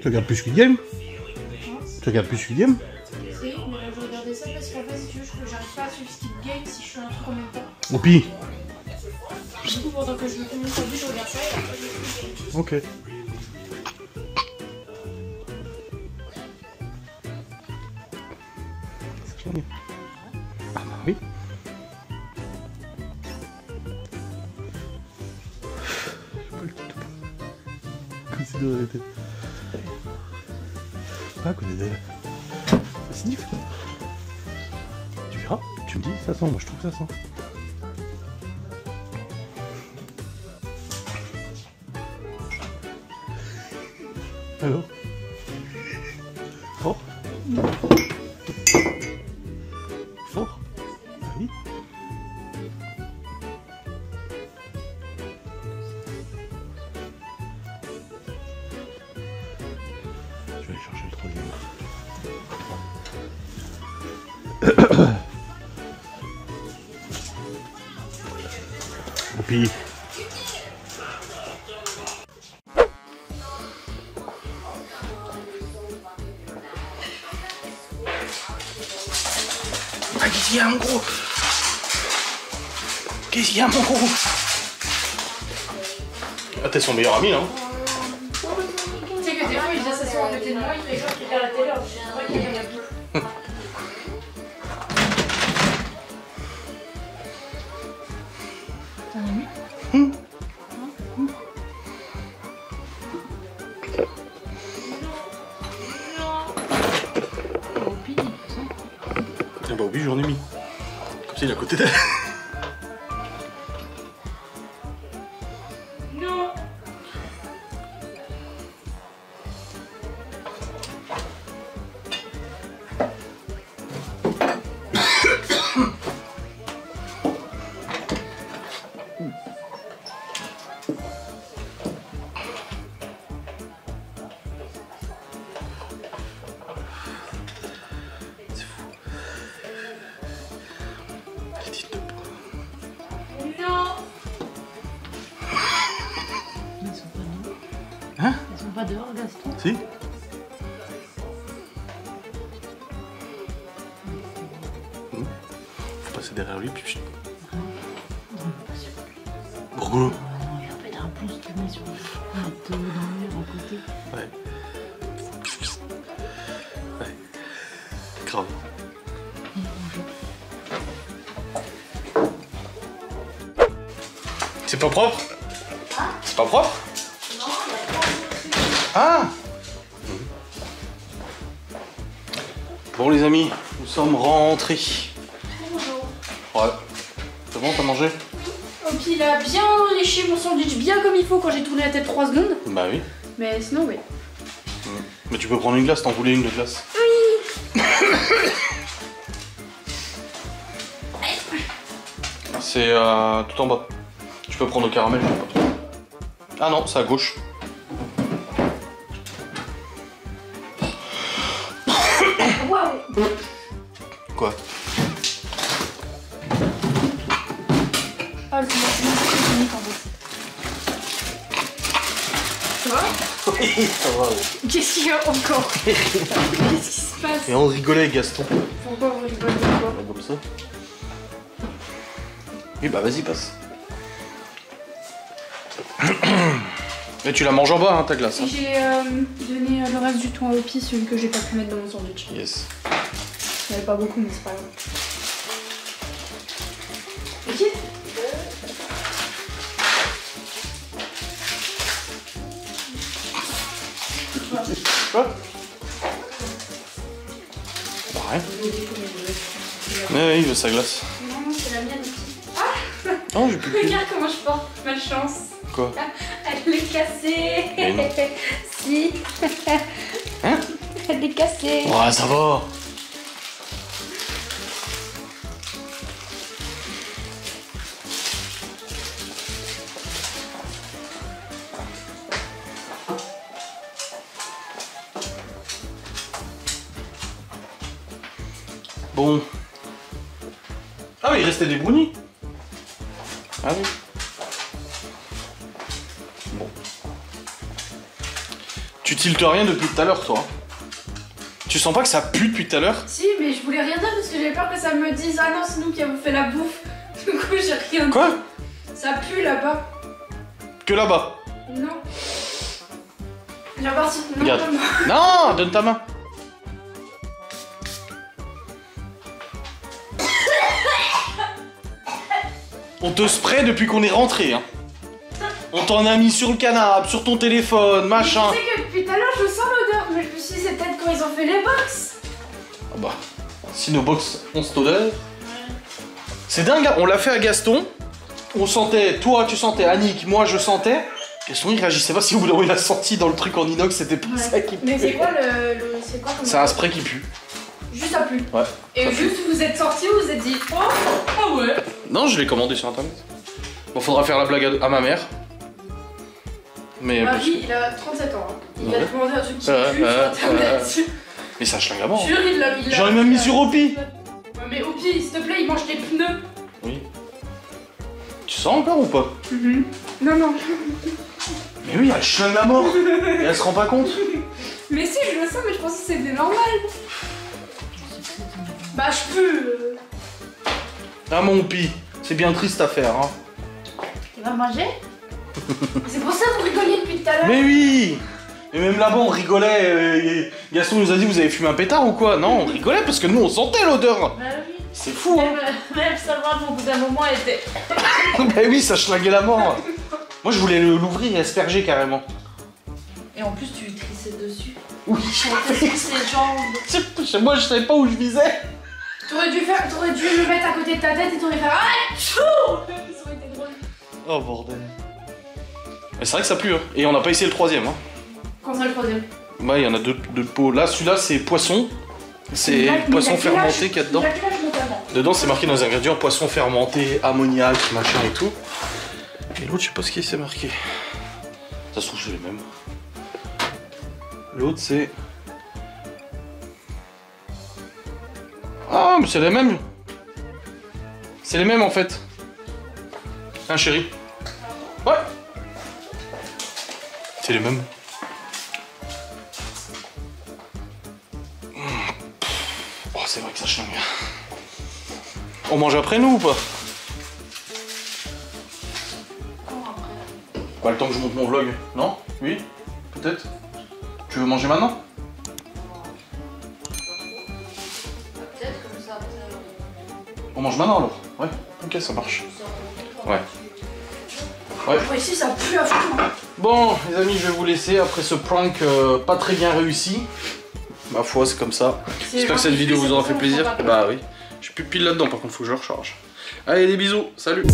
Tu regardes plus Squid Game? Tu regardes plus Squid Game? Si, mais là je regardais ça parce qu'en fait, si tu veux, j'arrive pas à suivre Squid Game si je fais un truc en même temps. Oupi. Du coup, pendant que je me fais mon sandwich, je regarde ça et après je... Ok. Ah bah oui. Comme si de la tête. Pas à côté d'elle. Ça sniffe. Tu verras, tu me dis, ça sent, moi je trouve que ça sent. Alors fort? Fort? Ah oui. Je vais aller chercher le troisième. Oupi. Ah, qu'est-ce qu'il y a, mon gros? Qu'est-ce qu'il y a, mon gros? Ah, t'es son meilleur ami, non? Tu sais que des fois, il vient s'asseoir à côté de moi, il fait genre qu'il regarde la télé, alors j'ai l'impression qu'il regarde plus. T'as un ami? Ah bah oui, j'en ai mis. Comme ça, il est à côté d'elle. Non. Non. Ils sont pas dehors. Hein? Ils sont pas dehors, Gaston. Si. Faut passer derrière lui, puis... Pourquoi? Non, il va mettre un pouce qui met sur le dans le mur à côté. Ouais. Ouais. Grave. C'est pas propre? C'est pas propre? Non, ah! Bon les amis, nous sommes rentrés. Bonjour. Ouais. C'est bon, t'as mangé? Oh, puis il a bien léché mon sandwich bien comme il faut quand j'ai tourné la tête 3 secondes. Bah oui. Mais sinon, oui. Mais tu peux prendre une glace, t'en voulais une de glace? Oui. C'est tout en bas. Tu peux prendre au caramel. Ah non, c'est à gauche. Waouh. Quoi? Ah, le c'est unique en fait. Ça va? Oui, ça va. Qu'est-ce qu'il y a encore? Qu'est-ce qui se passe? Et on rigolait avec Gaston. Pourquoi vous rigolez de quoi? Comme ça. Oui, bah vas-y, passe. Mais tu la manges en bas, hein, ta glace. Hein. J'ai donné le reste du thon à Opi, celui que j'ai pas pu mettre dans mon sandwich. Yes. Il n'y avait pas beaucoup, mais c'est pas grave. Ok. Quoi? Bah rien. Mais oui, il veut sa glace. Non, c'est la mienne. Oh, j'ai plus de Regarde comment je porte, malchance. Quoi? Elle est cassée. Mais non. Si. Hein? Elle est cassée. Ouais, ça va. Bon. Ah oui, il restait des brownies. Ah oui. Bon. Tu tiltes rien depuis tout à l'heure, toi. Tu sens pas que ça pue depuis tout à l'heure? Si, mais je voulais rien dire parce que j'avais peur que ça me dise ah non, c'est nous qui avons fait la bouffe. Du coup, j'ai rien dit. Quoi? Ça pue là-bas. Que là-bas? Non. J'ai reparti. Non, Regarde. non. Non, donne ta main. On te spray depuis qu'on est rentré, hein. On t'en a mis sur le canapé, sur ton téléphone, machin. Tu sais que depuis tout à l'heure, je sens l'odeur, mais je me suis dit, c'est peut-être quand ils ont fait les box. Ah bah, si nos box ont cette odeur. C'est dingue, hein. On l'a fait à Gaston. On sentait, toi tu sentais, Annick, moi je sentais. Gaston il réagissait pas, si vous voulez, il a senti dans le truc en inox, c'était pas ça qui pue. Mais c'est quoi c'est quoi comme C'est un spray qui pue. Juste ça pue. Ouais. Et juste vous êtes sortis, vous vous êtes dit, oh, ah ouais. Non, je l'ai commandé sur internet. Bon, faudra faire la blague à ma mère. Mais. Marie, il a 37 ans. Hein. Il a Ouais. commandé un truc qui pue sur internet. Mais ça schlingue à mort. Jure, il l'a mis là. J'en ai même mis sur Opi. Ouais, mais Opi, s'il te plaît, il mange les pneus. Oui. Tu sens encore ou pas? Non, non. Mais oui, elle schlingue à mort. Et elle se rend pas compte. Mais si, je le sens, mais je pensais que c'était normal. Bah, je peux. Ah mon Opi, c'est bien triste à faire, hein. Tu vas manger? C'est pour ça que vous rigoliez depuis tout à l'heure. Mais oui. Et même là-bas on rigolait, Gaston nous a dit vous avez fumé un pétard ou quoi? Non, on rigolait parce que nous on sentait l'odeur. Bah oui. C'est fou, hein. Même seulement au bout d'un moment, elle était. Bah oui, ça schlinguait la mort. Moi je voulais l'ouvrir et asperger carrément. Et en plus, tu crissais dessus. Oui. Sur ses jambes. Moi je savais pas où je visais. T'aurais dû le mettre à côté de ta tête et t'aurais fait ah, chou. Ça aurait été drôle. Oh bordel. Mais c'est vrai que ça pue, hein. Et on n'a pas essayé le troisième, hein. Quand ça le troisième? Bah il y en a deux pots. Là celui-là c'est poisson. C'est poisson fermenté qu'il y a dedans. Dedans c'est marqué dans les ingrédients poisson fermenté, ammoniac, machin et tout. Et l'autre je sais pas ce qui c'est marqué. Ça se trouve c'est les mêmes. L'autre c'est... Ah mais c'est les mêmes. C'est les mêmes en fait. Hein chéri? Ouais. C'est les mêmes. Oh c'est vrai que ça change. On mange après nous ou pas? Pas le temps que je monte mon vlog, non? Oui? Peut-être? Tu veux manger maintenant? Peut-être comme ça. On mange maintenant alors? Ouais, ok ça marche. Ouais. Ouais. Ouais, ici ça pue à fond. Hein. Bon les amis je vais vous laisser après ce prank pas très bien réussi. Ma foi c'est comme ça. J'espère que cette vidéo vous aura fait plaisir. Bah oui. Je suis plus pile là-dedans par contre faut que je le recharge. Allez des bisous, salut.